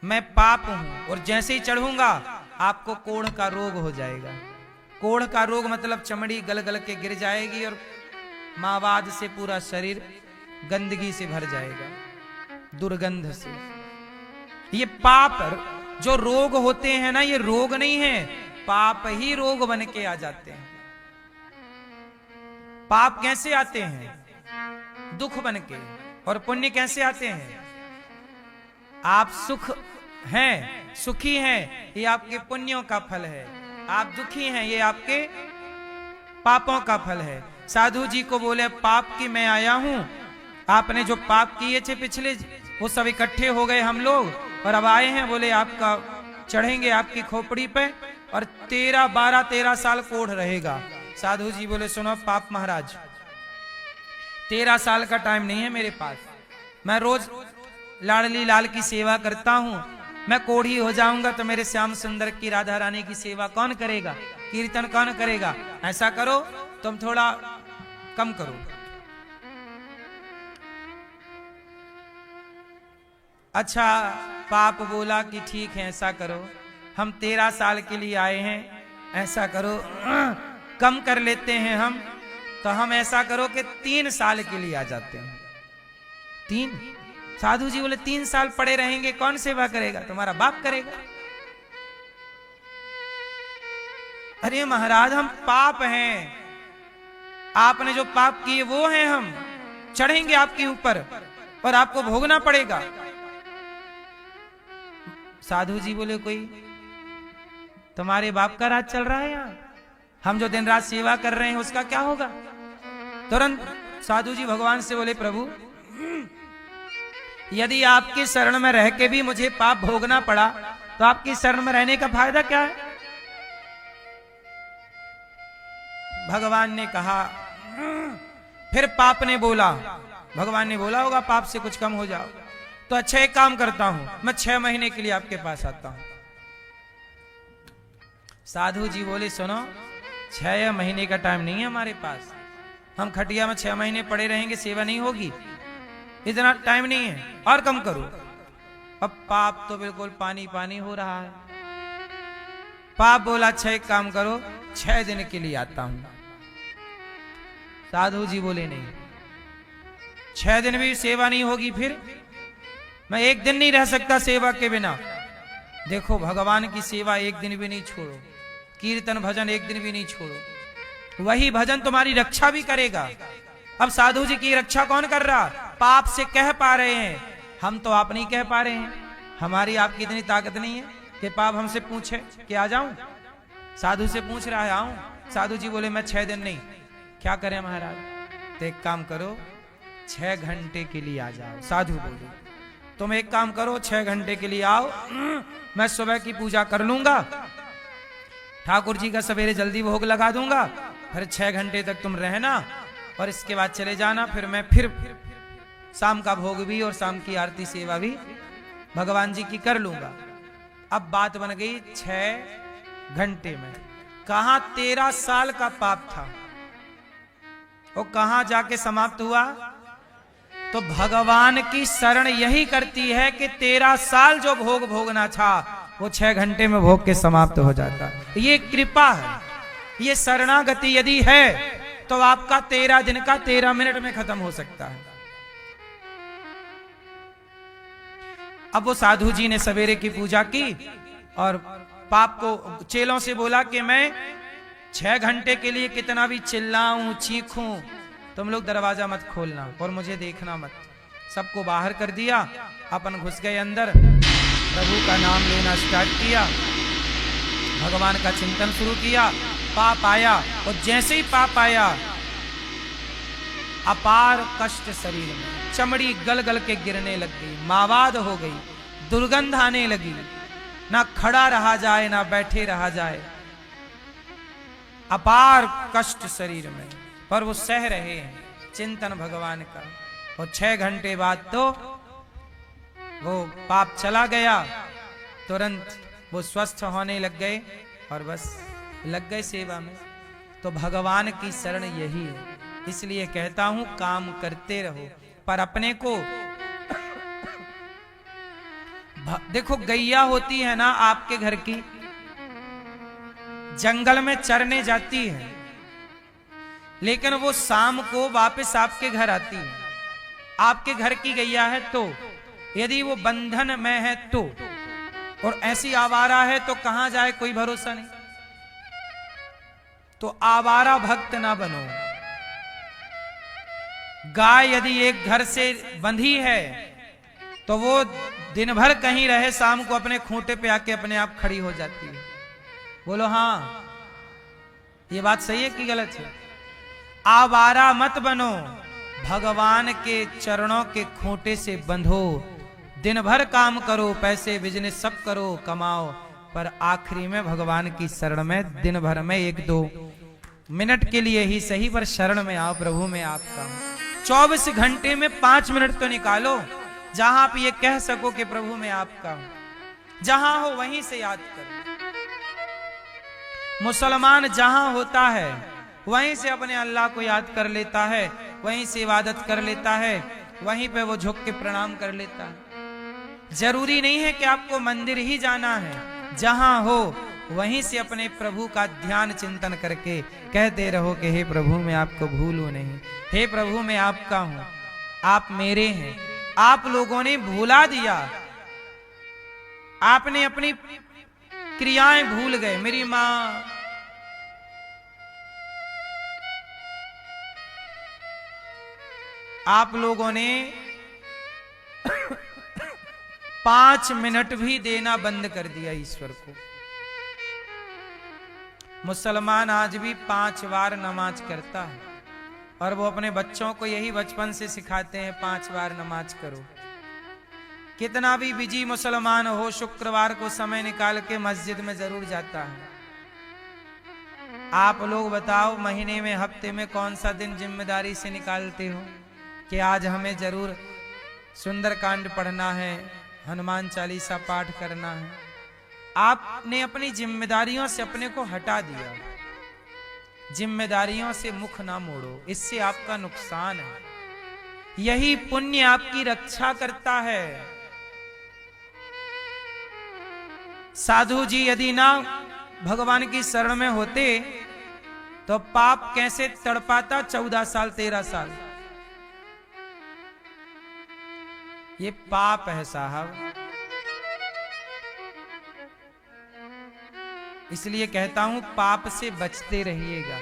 [SPEAKER 1] मैं पाप हूं और जैसे ही चढ़ूंगा आपको कोढ़ का रोग हो जाएगा। कोढ़ का रोग मतलब चमड़ी गल गल के गिर जाएगी और मावाद से पूरा शरीर गंदगी से भर जाएगा, दुर्गंध से। ये पाप जो रोग होते हैं ना, ये रोग नहीं है, पाप ही रोग बन के आ जाते हैं। पाप कैसे आते हैं? दुख बन के। और पुण्य कैसे आते हैं? आप सुख हैं, सुखी हैं, ये आपके पुण्यों का फल है। आप दुखी हैं, ये आपके पापों का फल है। साधु जी को बोले पाप की मैं आया हूं, आपने जो पाप किए थे पिछले, वो सब इकट्ठे हो गए हम लोग और अब आए हैं। बोले आपका चढ़ेंगे आपकी खोपड़ी पे और 12 साल कोढ़ रहेगा। साधु जी बोले सुनो पाप महाराज, 13 साल का टाइम नहीं है मेरे पास। मैं रोज लाडली लाल की सेवा करता हूं, मैं कोढ़ी हो जाऊंगा तो मेरे श्याम सुंदर की राधा रानी की सेवा कौन करेगा, कीर्तन कौन करेगा? ऐसा करो तुम थोड़ा कम करो। अच्छा पाप बोला कि ठीक है ऐसा करो, हम 13 साल के लिए आए हैं, ऐसा करो कम कर लेते हैं हम। तो हम ऐसा करो कि 3 साल के लिए आ जाते हैं। 3? साधु जी बोले 3 साल पड़े रहेंगे कौन सेवा करेगा? तुम्हारा बाप करेगा। अरे महाराज हम पाप हैं, आपने जो पाप किए वो हैं, हम चढ़ेंगे आपके ऊपर और आपको भोगना पड़ेगा। साधु जी बोले कोई तुम्हारे बाप का राज चल रहा है यहाँ, हम जो दिन रात सेवा कर रहे हैं उसका क्या होगा? तुरंत साधु जी भगवान से बोले प्रभु यदि आपकी शरण में रह के भी मुझे पाप भोगना पड़ा तो आपकी शरण में रहने का फायदा क्या है? भगवान ने कहा, फिर पाप ने बोला, भगवान ने बोला होगा पाप से कुछ कम हो जाओ, तो अच्छा एक काम करता हूं, मैं 6 महीने के लिए आपके पास आता हूं। साधु जी बोले सुनो 6 महीने का टाइम नहीं है हमारे पास, हम खटिया में 6 महीने पड़े रहेंगे, सेवा नहीं होगी, इतना टाइम नहीं है, और कम करो। अब पाप तो बिल्कुल पानी पानी हो रहा है। पाप बोला अच्छा एक काम करो 6 दिन के लिए आता हूं। साधु जी बोले नहीं, 6 दिन भी सेवा नहीं होगी, फिर मैं 1 दिन नहीं रह सकता सेवा के बिना। देखो भगवान की सेवा 1 दिन भी नहीं छोड़ो, कीर्तन भजन 1 दिन भी नहीं छोड़ो, वही भजन तुम्हारी रक्षा भी करेगा। अब साधु जी की रक्षा कौन कर रहा? पाप से कह पा रहे हैं, हम तो आप नहीं कह पा रहे हैं, हमारी आपकी इतनी ताकत नहीं है कि पाप हमसे पूछे कि आ जाऊं। साधु से पूछ रहा है आऊं, साधु जी बोले मैं 6 दिन नहीं। क्या करें महाराज? तो एक काम करो 6 घंटे के लिए आ जाओ। साधु बोले तुम एक काम करो 6 घंटे के लिए आओ, मैं सुबह की पूजा कर लूंगा, ठाकुर जी का सवेरे जल्दी भोग लगा दूंगा, फिर 6 घंटे तक तुम रहना और इसके बाद चले जाना। फिर मैं फिर शाम का भोग भी और शाम की आरती सेवा भी भगवान जी की कर लूंगा। अब बात बन गई 6 घंटे में। कहां 13 साल का पाप था वो कहां जाके समाप्त हुआ? तो भगवान की शरण यही करती है कि 13 साल जो भोग भोगना था वो 6 घंटे में भोग के समाप्त हो जाता। ये कृपा है, ये शरणागति यदि है तो आपका 13 दिन का 13 मिनट में खत्म हो सकता है। अब वो साधु जी ने सवेरे की पूजा की और पाप को चेलों से बोला कि मैं 6 घंटे के लिए कितना भी चिल्लाऊं चीखूं, तुम लोग दरवाजा मत खोलना और मुझे देखना मत। सबको बाहर कर दिया, अपन घुस गए अंदर, प्रभु का नाम लेना स्टार्ट किया, भगवान का चिंतन शुरू किया। पाप आया और जैसे ही पाप आया अपार कष्ट शरीर में, चमड़ी गल गल के गिरने लग गई, मावाद हो गई, दुर्गंध आने लगी, ना खड़ा रहा जाए ना बैठे रहा जाए, अपार कष्ट शरीर में, पर वो सह रहे हैं चिंतन भगवान का। और 6 घंटे बाद तो वो पाप चला गया, तुरंत वो स्वस्थ होने लग गए और बस लग गए सेवा में। तो भगवान की शरण यही है, इसलिए कहता हूं काम करते रहो पर अपने को देखो गैया होती है ना आपके घर की, जंगल में चरने जाती है, लेकिन वो शाम को वापस आपके घर आती है। आपके घर की गैया है तो, यदि वो बंधन में है तो, और ऐसी आवारा है तो कहां जाए कोई भरोसा नहीं। तो आवारा भक्त ना बनो, गाय यदि एक घर से बंधी है तो वो दिन भर कहीं रहे, शाम को अपने खूंटे पे आके अपने आप खड़ी हो जाती है। बोलो हाँ, ये बात सही है कि गलत है? आवारा मत बनो, भगवान के चरणों के खूंटे से बंधो। दिन भर काम करो, पैसे बिजनेस सब करो, कमाओ, पर आखिरी में भगवान की शरण में दिन भर में 1-2 मिनट के लिए ही सही पर शरण में आओ, प्रभु में आपका। 24 घंटे में 5 मिनट तो निकालो जहां आप ये कह सको कि प्रभु में आपका। जहां हो वहीं से याद करो। मुसलमान जहां होता है वहीं से अपने अल्लाह को याद कर लेता है, वहीं से इबादत कर लेता है, वहीं पे वो झुक के प्रणाम कर लेता है। जरूरी नहीं है कि आपको मंदिर ही जाना है, जहां हो वहीं से अपने प्रभु का ध्यान चिंतन करके कहते रहो कि हे प्रभु मैं आपको भूलूं नहीं, हे प्रभु मैं आपका हूं, आप मेरे हैं। आप लोगों ने भूला दिया, आपने अपनी क्रियाएं भूल गए। मेरी मां आप लोगों ने 5 मिनट भी देना बंद कर दिया ईश्वर को। मुसलमान आज भी 5 बार नमाज करता है और वो अपने बच्चों को यही बचपन से सिखाते हैं 5 बार नमाज करो। कितना भी बिजी मुसलमान हो, शुक्रवार को समय निकाल के मस्जिद में जरूर जाता है। आप लोग बताओ, महीने में हफ्ते में कौन सा दिन जिम्मेदारी से निकालते हो कि आज हमें जरूर सुंदरकांड पढ़ना है, हनुमान चालीसा पाठ करना है? आपने अपनी जिम्मेदारियों से अपने को हटा दिया। जिम्मेदारियों से मुख ना मोड़ो, इससे आपका नुकसान है। यही पुण्य आपकी रक्षा करता है। साधु जी यदि ना भगवान की शरण में होते तो पाप कैसे तड़पाता 14 साल 13 साल। ये पाप है साहब। इसलिए कहता हूं पाप से बचते रहिएगा,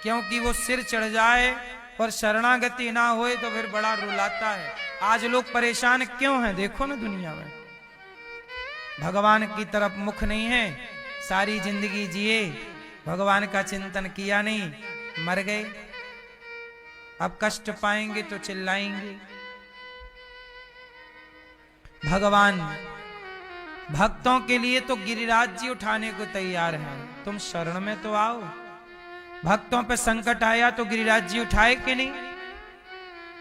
[SPEAKER 1] क्योंकि वो सिर चढ़ जाए और शरणागति ना होए तो फिर बड़ा रुलाता है। आज लोग परेशान क्यों हैं? देखो ना दुनिया में भगवान की तरफ मुख नहीं है, सारी जिंदगी जिए, भगवान का चिंतन किया नहीं, मर गए। अब कष्ट पाएंगे तो चिल्लाएंगे। भगवान भक्तों के लिए तो गिरिराज जी उठाने को तैयार हैं। तुम शरण में तो आओ। भक्तों पे संकट आया तो गिरिराज जी उठाए कि नहीं?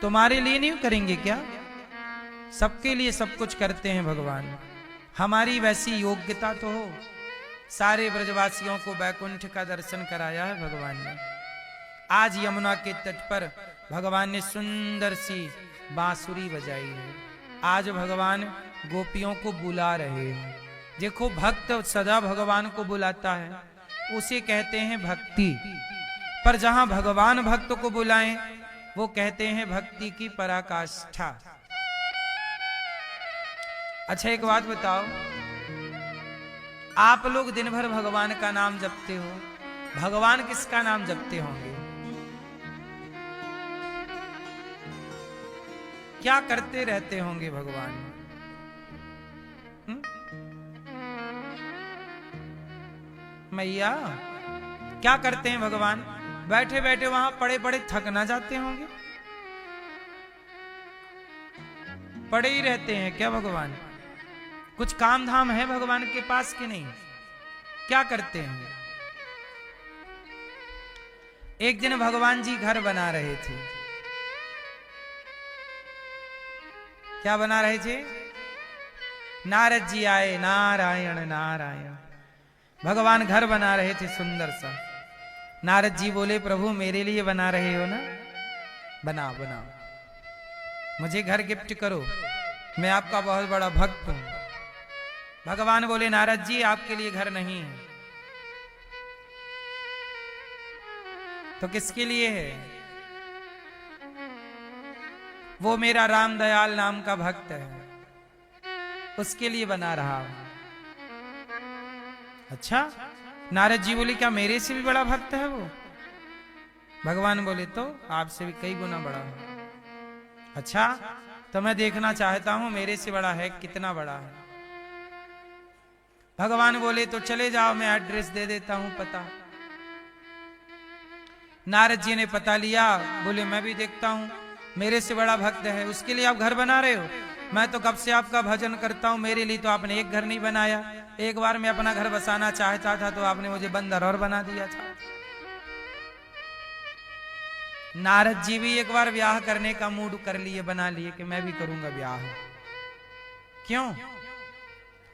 [SPEAKER 1] तुम्हारे लिए नहीं करेंगे क्या? सबके लिए सब कुछ करते हैं भगवान। हमारी वैसी योग्यता तो हो। सारे ब्रजवासियों को बैकुंठ का दर्शन कराया है भगवान ने। आज यमुना के तट पर भगवान ने सुंदर सी बांसुरी बजाई है। आज भगवान गोपियों को बुला रहे हैं। देखो भक्त सदा भगवान को बुलाता है, उसे कहते हैं भक्ति। पर जहां भगवान भक्त को बुलाएं वो कहते हैं भक्ति की पराकाष्ठा। अच्छा एक बात बताओ, आप लोग दिन भर भगवान का नाम जपते हो, भगवान किसका नाम जपते होंगे? क्या करते रहते होंगे भगवान? मैया क्या करते हैं भगवान? बैठे बैठे वहां पड़े पड़े थक ना जाते होंगे? पड़े ही रहते हैं क्या भगवान? कुछ काम धाम है भगवान के पास कि नहीं? क्या करते हैं? एक दिन भगवान जी घर बना रहे थे। क्या बना रहे थे? नारद जी आए, नारायण नारायण। भगवान घर बना रहे थे सुंदर सा। नारद जी बोले प्रभु मेरे लिए बना रहे हो ना? बनाओ बनाओ, मुझे घर गिफ्ट करो, मैं आपका बहुत बड़ा भक्त हूं। भगवान बोले नारद जी आपके लिए घर नहीं है। तो किसके लिए है? वो मेरा रामदयाल नाम का भक्त है, उसके लिए बना रहा हूं। अच्छा, नारद जी बोले क्या मेरे से भी बड़ा भक्त है वो? भगवान बोले तो आपसे भी कई गुना बड़ा है। अच्छा, तो मैं देखना चाहता हूं मेरे से बड़ा है कितना बड़ा है। भगवान बोले तो चले जाओ, मैं एड्रेस दे देता हूं, पता। नारद जी ने पता लिया, बोले मैं भी देखता हूं, मेरे से बड़ा भक्त है, उसके लिए आप घर बना रहे हो? मैं तो कब से आपका भजन करता हूं, मेरे लिए तो आपने एक घर नहीं बनाया। एक बार मैं अपना घर बसाना चाहता था तो आपने मुझे बंदर और बना दिया था। नारद जी भी एक बार ब्याह करने का मूड कर लिए, बना लिए कि मैं भी करूंगा ब्याह। क्यों?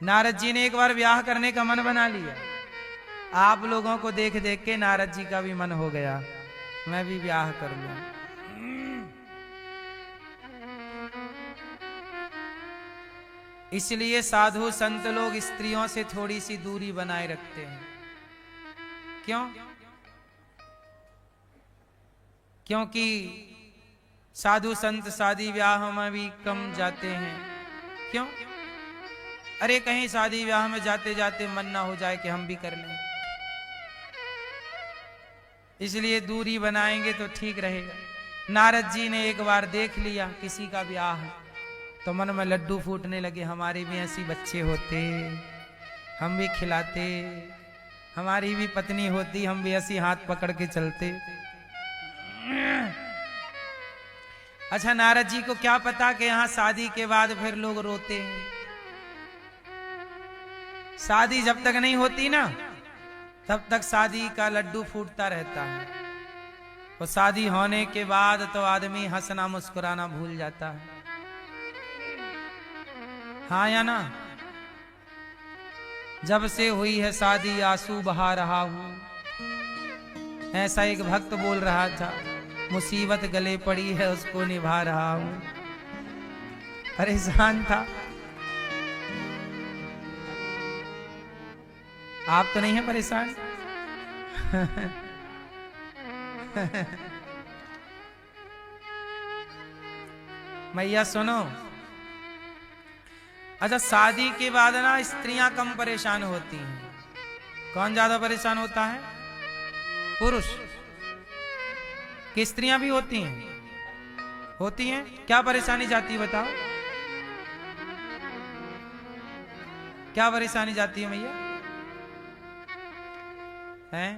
[SPEAKER 1] नारद जी ने एक बार ब्याह करने का मन बना लिया। आप लोगों को देख देख के नारद जी का भी मन हो गया, मैं भी ब्याह करूंगा। इसलिए साधु संत लोग स्त्रियों से थोड़ी सी दूरी बनाए रखते हैं। क्यों? क्योंकि साधु संत शादी ब्याह में भी कम जाते हैं। क्यों? अरे कहीं शादी ब्याह में जाते जाते मन ना हो जाए कि हम भी कर लें, इसलिए दूरी बनाएंगे तो ठीक रहेगा। नारद जी ने एक बार देख लिया किसी का ब्याह है तो मन में लड्डू फूटने लगे, हमारे भी ऐसी बच्चे होते, हम भी खिलाते, हमारी भी पत्नी होती, हम भी ऐसी हाथ पकड़ के चलते। अच्छा, नारद जी को क्या पता कि यहाँ शादी के बाद फिर लोग रोते हैं। शादी जब तक नहीं होती ना तब तक शादी का लड्डू फूटता रहता है, और शादी होने के बाद तो आदमी हंसना मुस्कुराना भूल जाता है। हाँ या ना? जब से हुई है शादी आंसू बहा रहा हूं, ऐसा एक भक्त बोल रहा था। मुसीबत गले पड़ी है उसको निभा रहा हूं, परेशान था। आप तो नहीं है परेशान? मैया सुनो, अच्छा शादी के बाद ना स्त्रियां कम परेशान होती हैं। कौन ज्यादा परेशान होता है? पुरुष कि स्त्रियां भी होती हैं? होती हैं। क्या परेशानी जाती है बताओ, क्या परेशानी जाती है मैया? हैं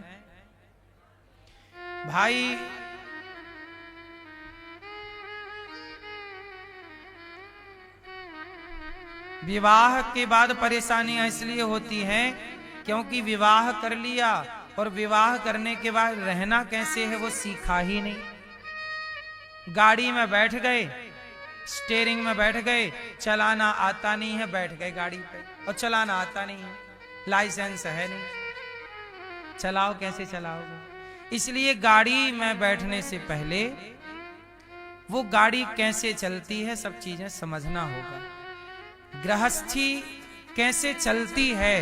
[SPEAKER 1] भाई, विवाह के बाद परेशानियां इसलिए होती हैं क्योंकि विवाह कर लिया और विवाह करने के बाद रहना कैसे है वो सीखा ही नहीं। गाड़ी में बैठ गए, स्टीयरिंग में बैठ गए, चलाना आता नहीं है, बैठ गए गाड़ी पे और चलाना आता नहीं है, लाइसेंस है नहीं, चलाओ कैसे चलाओगे? इसलिए गाड़ी में बैठने से पहले वो गाड़ी कैसे चलती है सब चीजें समझना होगा। गृहस्थी कैसे चलती है,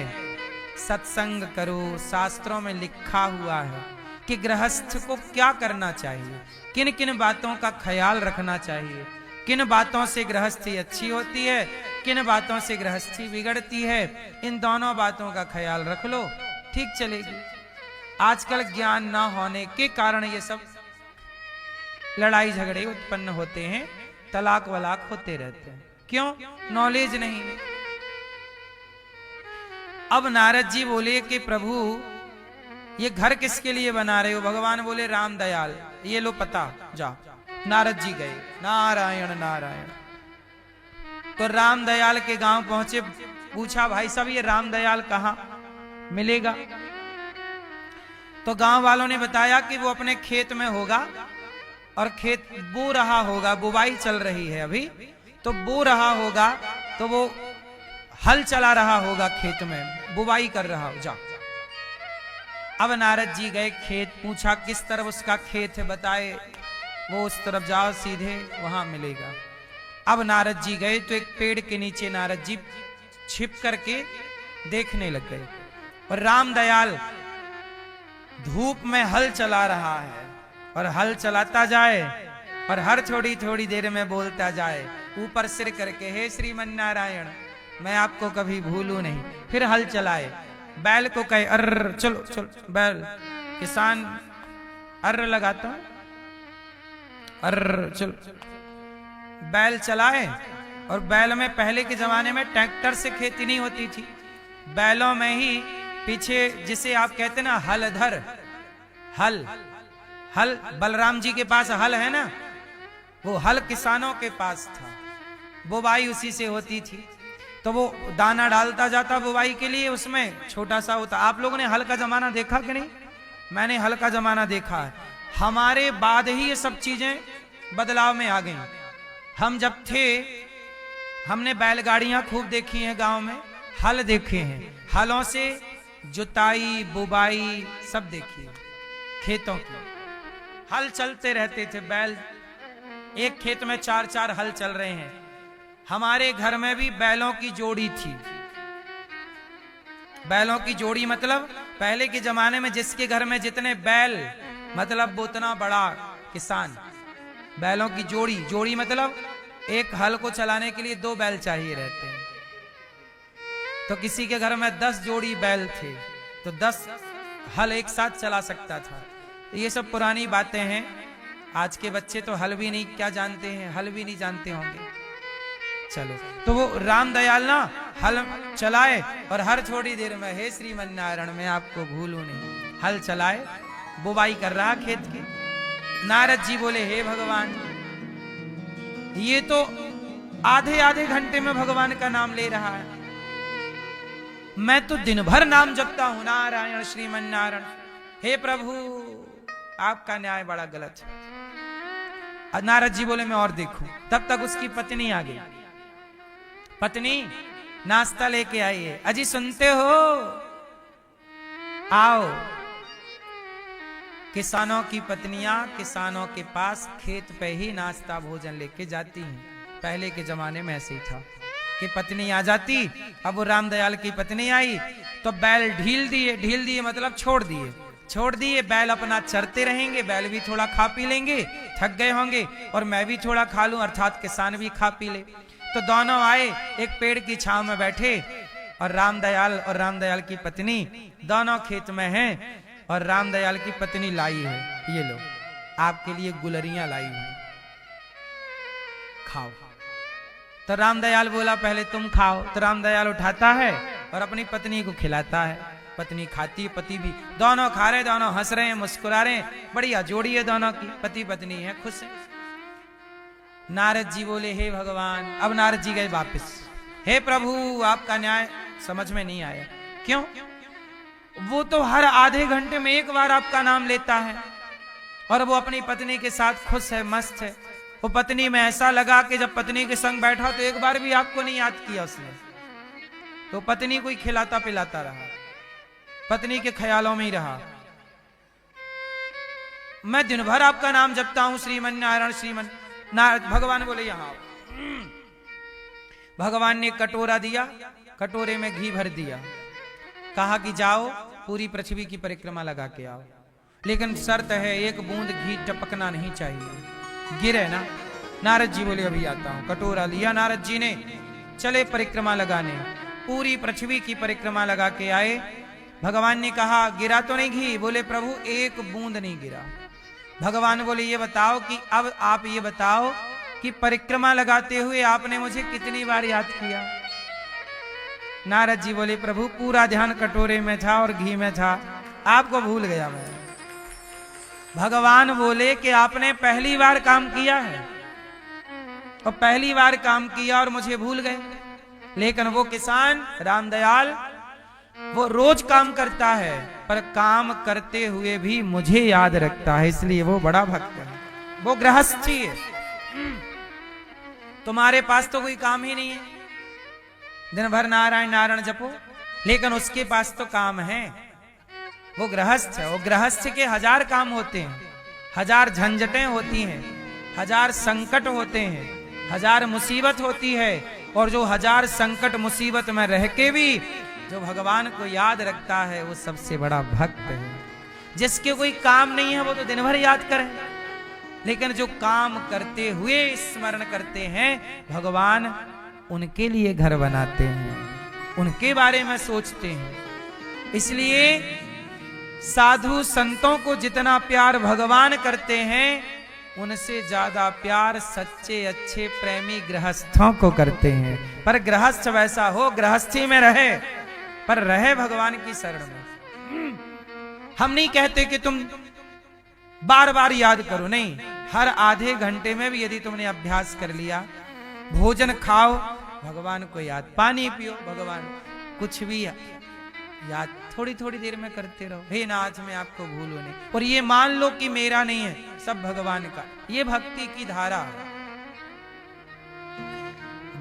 [SPEAKER 1] सत्संग करो, शास्त्रों में लिखा हुआ है कि गृहस्थ को क्या करना चाहिए, किन किन बातों का ख्याल रखना चाहिए, किन बातों से गृहस्थी अच्छी होती है, किन बातों से गृहस्थी बिगड़ती है। इन दोनों बातों का ख्याल रख लो, ठीक चलेगी। आजकल ज्ञान ना होने के कारण ये सब लड़ाई झगड़े उत्पन्न होते हैं, तलाक वलाक होते रहते हैं। क्यों? नॉलेज नहीं है। अब नारद जी बोले कि प्रभु ये घर किसके लिए बना रहे हो? भगवान बोले राम दयाल, ये लो पता, जाओ। नारद जी गए, नारायण नारायण। तो राम दयाल के गांव पहुंचे, पूछा भाई साहब ये राम दयाल कहाँ मिलेगा? तो गांव वालों ने बताया कि वो अपने खेत में होगा और खेत बो रहा होगा, बुवाई चल रही है अभी, तो बो रहा होगा, तो वो हल चला रहा होगा खेत में, बुवाई कर रहा हो। जाओ। अब नारद जी गए खेत, पूछा किस तरफ उसका खेत है बताए, वो उस तरफ जाओ सीधे वहां मिलेगा। अब नारद जी गए तो एक पेड़ के नीचे नारद जी छिप करके देखने लग गए और राम दयाल धूप में हल चला रहा है और हल चलाता जाए और हर थोड़ी थोड़ी देर में बोलता जाए ऊपर सिर करके, हे श्रीमन नारायण मैं आपको कभी भूलूं नहीं। फिर हल चलाए, बैल को कहे अर्र चलो चलो, बैल किसान अर्र लगाता अर्र चलो, बैल चलाए, और बैल में पहले के जमाने में ट्रैक्टर से खेती नहीं होती थी, बैलों में ही पीछे जिसे आप कहते ना हलधर, हल हल बलराम जी के पास हल है ना, वो हल किसानों के पास था, बुवाई उसी से होती थी। तो वो दाना डालता जाता बुवाई के लिए, उसमें छोटा सा होता। आप लोगों ने हल का जमाना देखा कि नहीं? मैंने हल का जमाना देखा है। हमारे बाद ही ये सब चीजें बदलाव में आ गई। हम जब थे, हमने बैलगाड़ियां खूब देखी हैं गांव में, हल देखे हैं, हलों से जुताई बुबाई सब देखी है खेतों की। हल चलते रहते थे, बैल एक खेत में 4-4 हल चल रहे हैं। हमारे घर में भी बैलों की जोड़ी थी। बैलों की जोड़ी मतलब पहले के जमाने में जिसके घर में जितने बैल, मतलब उतना बड़ा किसान। बैलों की जोड़ी, जोड़ी मतलब एक हल को चलाने के लिए 2 बैल चाहिए रहते हैं। तो किसी के घर में 10 जोड़ी बैल थे, तो 10 हल एक साथ चला सकता था। तो ये सब पुरानी बातें हैं। आज के बच्चे तो हल भी नहीं क्या जानते हैं, हल भी नहीं जानते होंगे। चलो, तो वो रामदयाल ना हल चलाए, और हर थोड़ी देर में हे श्रीमन नारायण मैं आपको भूलूं नहीं, हल चलाए, बुवाई कर रहा खेत की। नारद जी बोले हे भगवान, ये तो आधे आधे घंटे में भगवान का नाम ले रहा है, मैं तो दिन भर नाम जपता हूं नारायण श्रीमन नारायण। हे प्रभु आपका न्याय बड़ा गलत है। नारद जी बोले मैं और देखूं। तब तक उसकी पत्नी आ गई। पत्नी नाश्ता लेके आई है। अजी सुनते हो, आओ। किसानों की पत्नियां किसानों के पास खेत पे ही नाश्ता भोजन लेके जाती हैं। पहले के जमाने में ऐसे ही था कि पत्नी आ जाती। अब वो रामदयाल की पत्नी आई तो बैल ढील दिए मतलब छोड़ दिए। बैल अपना चरते रहेंगे, बैल भी थोड़ा खा पी लेंगे, थक गए होंगे, और मैं भी थोड़ा खा लूं, अर्थात किसान भी खा पी ले। तो दोनों आए, एक पेड़ की छांव में बैठे, और रामदयाल की पत्नी दोनों खेत में हैं। और रामदयाल की पत्नी लाई है, ये लो आपके लिए गुलरियां लाई हुई, खाओ। तो रामदयाल बोला पहले तुम खाओ। तो रामदयाल उठाता है और अपनी पत्नी को खिलाता है। पत्नी खाती है, पति भी, दोनों खा रहे, दोनों हंस रहे हैं, मुस्कुरा रहे हैं, बढ़िया जोड़ी है दोनों की, पति पत्नी है, खुश है। नारद जी बोले हे भगवान। अब नारद जी गए वापस। हे प्रभु आपका न्याय समझ में नहीं आया। क्यों? वो तो हर आधे घंटे में एक बार आपका नाम लेता है, और वो अपनी पत्नी के साथ खुश है, मस्त है। वो पत्नी में ऐसा लगा कि जब पत्नी के संग बैठा तो एक बार भी आपको नहीं याद किया उसने। तो पत्नी को ही खिलाता पिलाता रहा, पत्नी के ख्यालों में ही रहा। मैं दिन भर आपका नाम जपता हूं श्रीमन नारायण भगवान बोले यहां। भगवान ने कटोरा दिया, कटोरे में घी भर दिया, कहा कि जाओ पूरी पृथ्वी की परिक्रमा लगा के आओ, लेकिन शर्त है एक बूंद घी टपकना नहीं चाहिए, गिरे ना। नारद जी बोले अभी आता हूं। कटोरा लिया नारद जी ने, चले परिक्रमा लगाने। पूरी पृथ्वी की परिक्रमा लगा के आए। भगवान ने कहा गिरा तो नहीं घी? बोले प्रभु एक बूंद नहीं गिरा। भगवान बोले ये बताओ कि अब आप ये बताओ कि परिक्रमा लगाते हुए आपने मुझे कितनी बार याद किया? नारद जी बोले प्रभु पूरा ध्यान कटोरे में था और घी में था, आपको भूल गया मैं। भगवान बोले कि आपने पहली बार काम किया है, और पहली बार काम किया और मुझे भूल गए। लेकिन वो किसान रामदयाल वो रोज काम करता है, पर काम करते हुए भी मुझे याद रखता है, इसलिए वो बड़ा भक्त है। वो गृहस्थी है। तुम्हारे पास तो कोई काम ही नहीं है, दिन भर नारायण नारायण जपो, लेकिन उसके पास तो काम है। वो गृहस्थ है। वो गृहस्थ के 1000 काम होते हैं, 1000 झंझटें होती हैं, 1000 संकट होते हैं, 1000 मुसीबत होती है। और जो 1000 संकट मुसीबत में रह के भी जो भगवान को याद रखता है वो सबसे बड़ा भक्त है। जिसके कोई काम नहीं है वो तो दिन भर याद करे, लेकिन जो काम करते हुए स्मरण करते हैं भगवान, उनके लिए घर बनाते हैं, उनके बारे में सोचते हैं। इसलिए साधु संतों को जितना प्यार भगवान करते हैं उनसे ज्यादा प्यार सच्चे अच्छे प्रेमी गृहस्थों को करते हैं। पर गृहस्थ वैसा हो, गृहस्थी में रहे, पर रहे भगवान की शरण में। हम नहीं कहते कि तुम बार बार याद करो, नहीं, हर आधे घंटे में भी यदि तुमने अभ्यास कर लिया, भोजन खाओ भगवान को याद, पानी पियो भगवान, कुछ भी याद थोड़ी थोड़ी देर में करते रहो। हे नाथ मैं आपको भूलूं नहीं, और ये मान लो कि मेरा नहीं है, सब भगवान का। ये भक्ति की धारा है।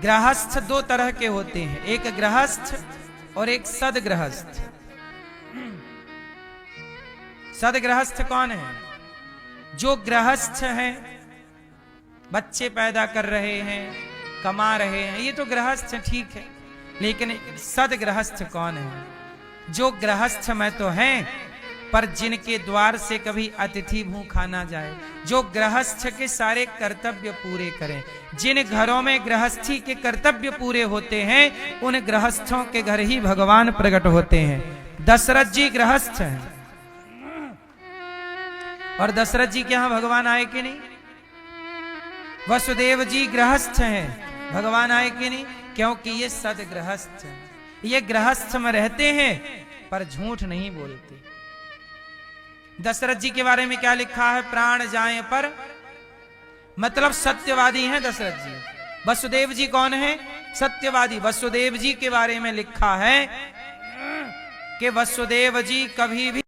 [SPEAKER 1] गृहस्थ दो तरह के होते हैं, एक गृहस्थ और एक सदगृहस्थ। सदगृहस्थ कौन है? जो गृहस्थ हैं, बच्चे पैदा कर रहे हैं, कमा रहे हैं, ये तो गृहस्थ ठीक है। लेकिन सदगृहस्थ कौन है? जो गृहस्थ में तो हैं, पर जिनके द्वार से कभी अतिथि भूखा ना जाए, जो गृहस्थ के सारे कर्तव्य पूरे करें। जिन घरों में गृहस्थी के कर्तव्य पूरे होते हैं, उन गृहस्थों के घर ही भगवान प्रकट होते हैं। दशरथ जी गृहस्थ हैं, और दशरथ जी के यहां भगवान आए कि नहीं? वसुदेव जी गृहस्थ हैं, भगवान आए कि नहीं? क्योंकि ये सदगृहस्थ हैं। ये गृहस्थ में रहते हैं पर झूठ नहीं बोलते। दशरथ जी के बारे में क्या लिखा है? प्राण जाए पर, मतलब सत्यवादी हैं दशरथ जी। वसुदेव जी कौन है? सत्यवादी। वसुदेव जी के बारे में लिखा है कि वसुदेव जी कभी भी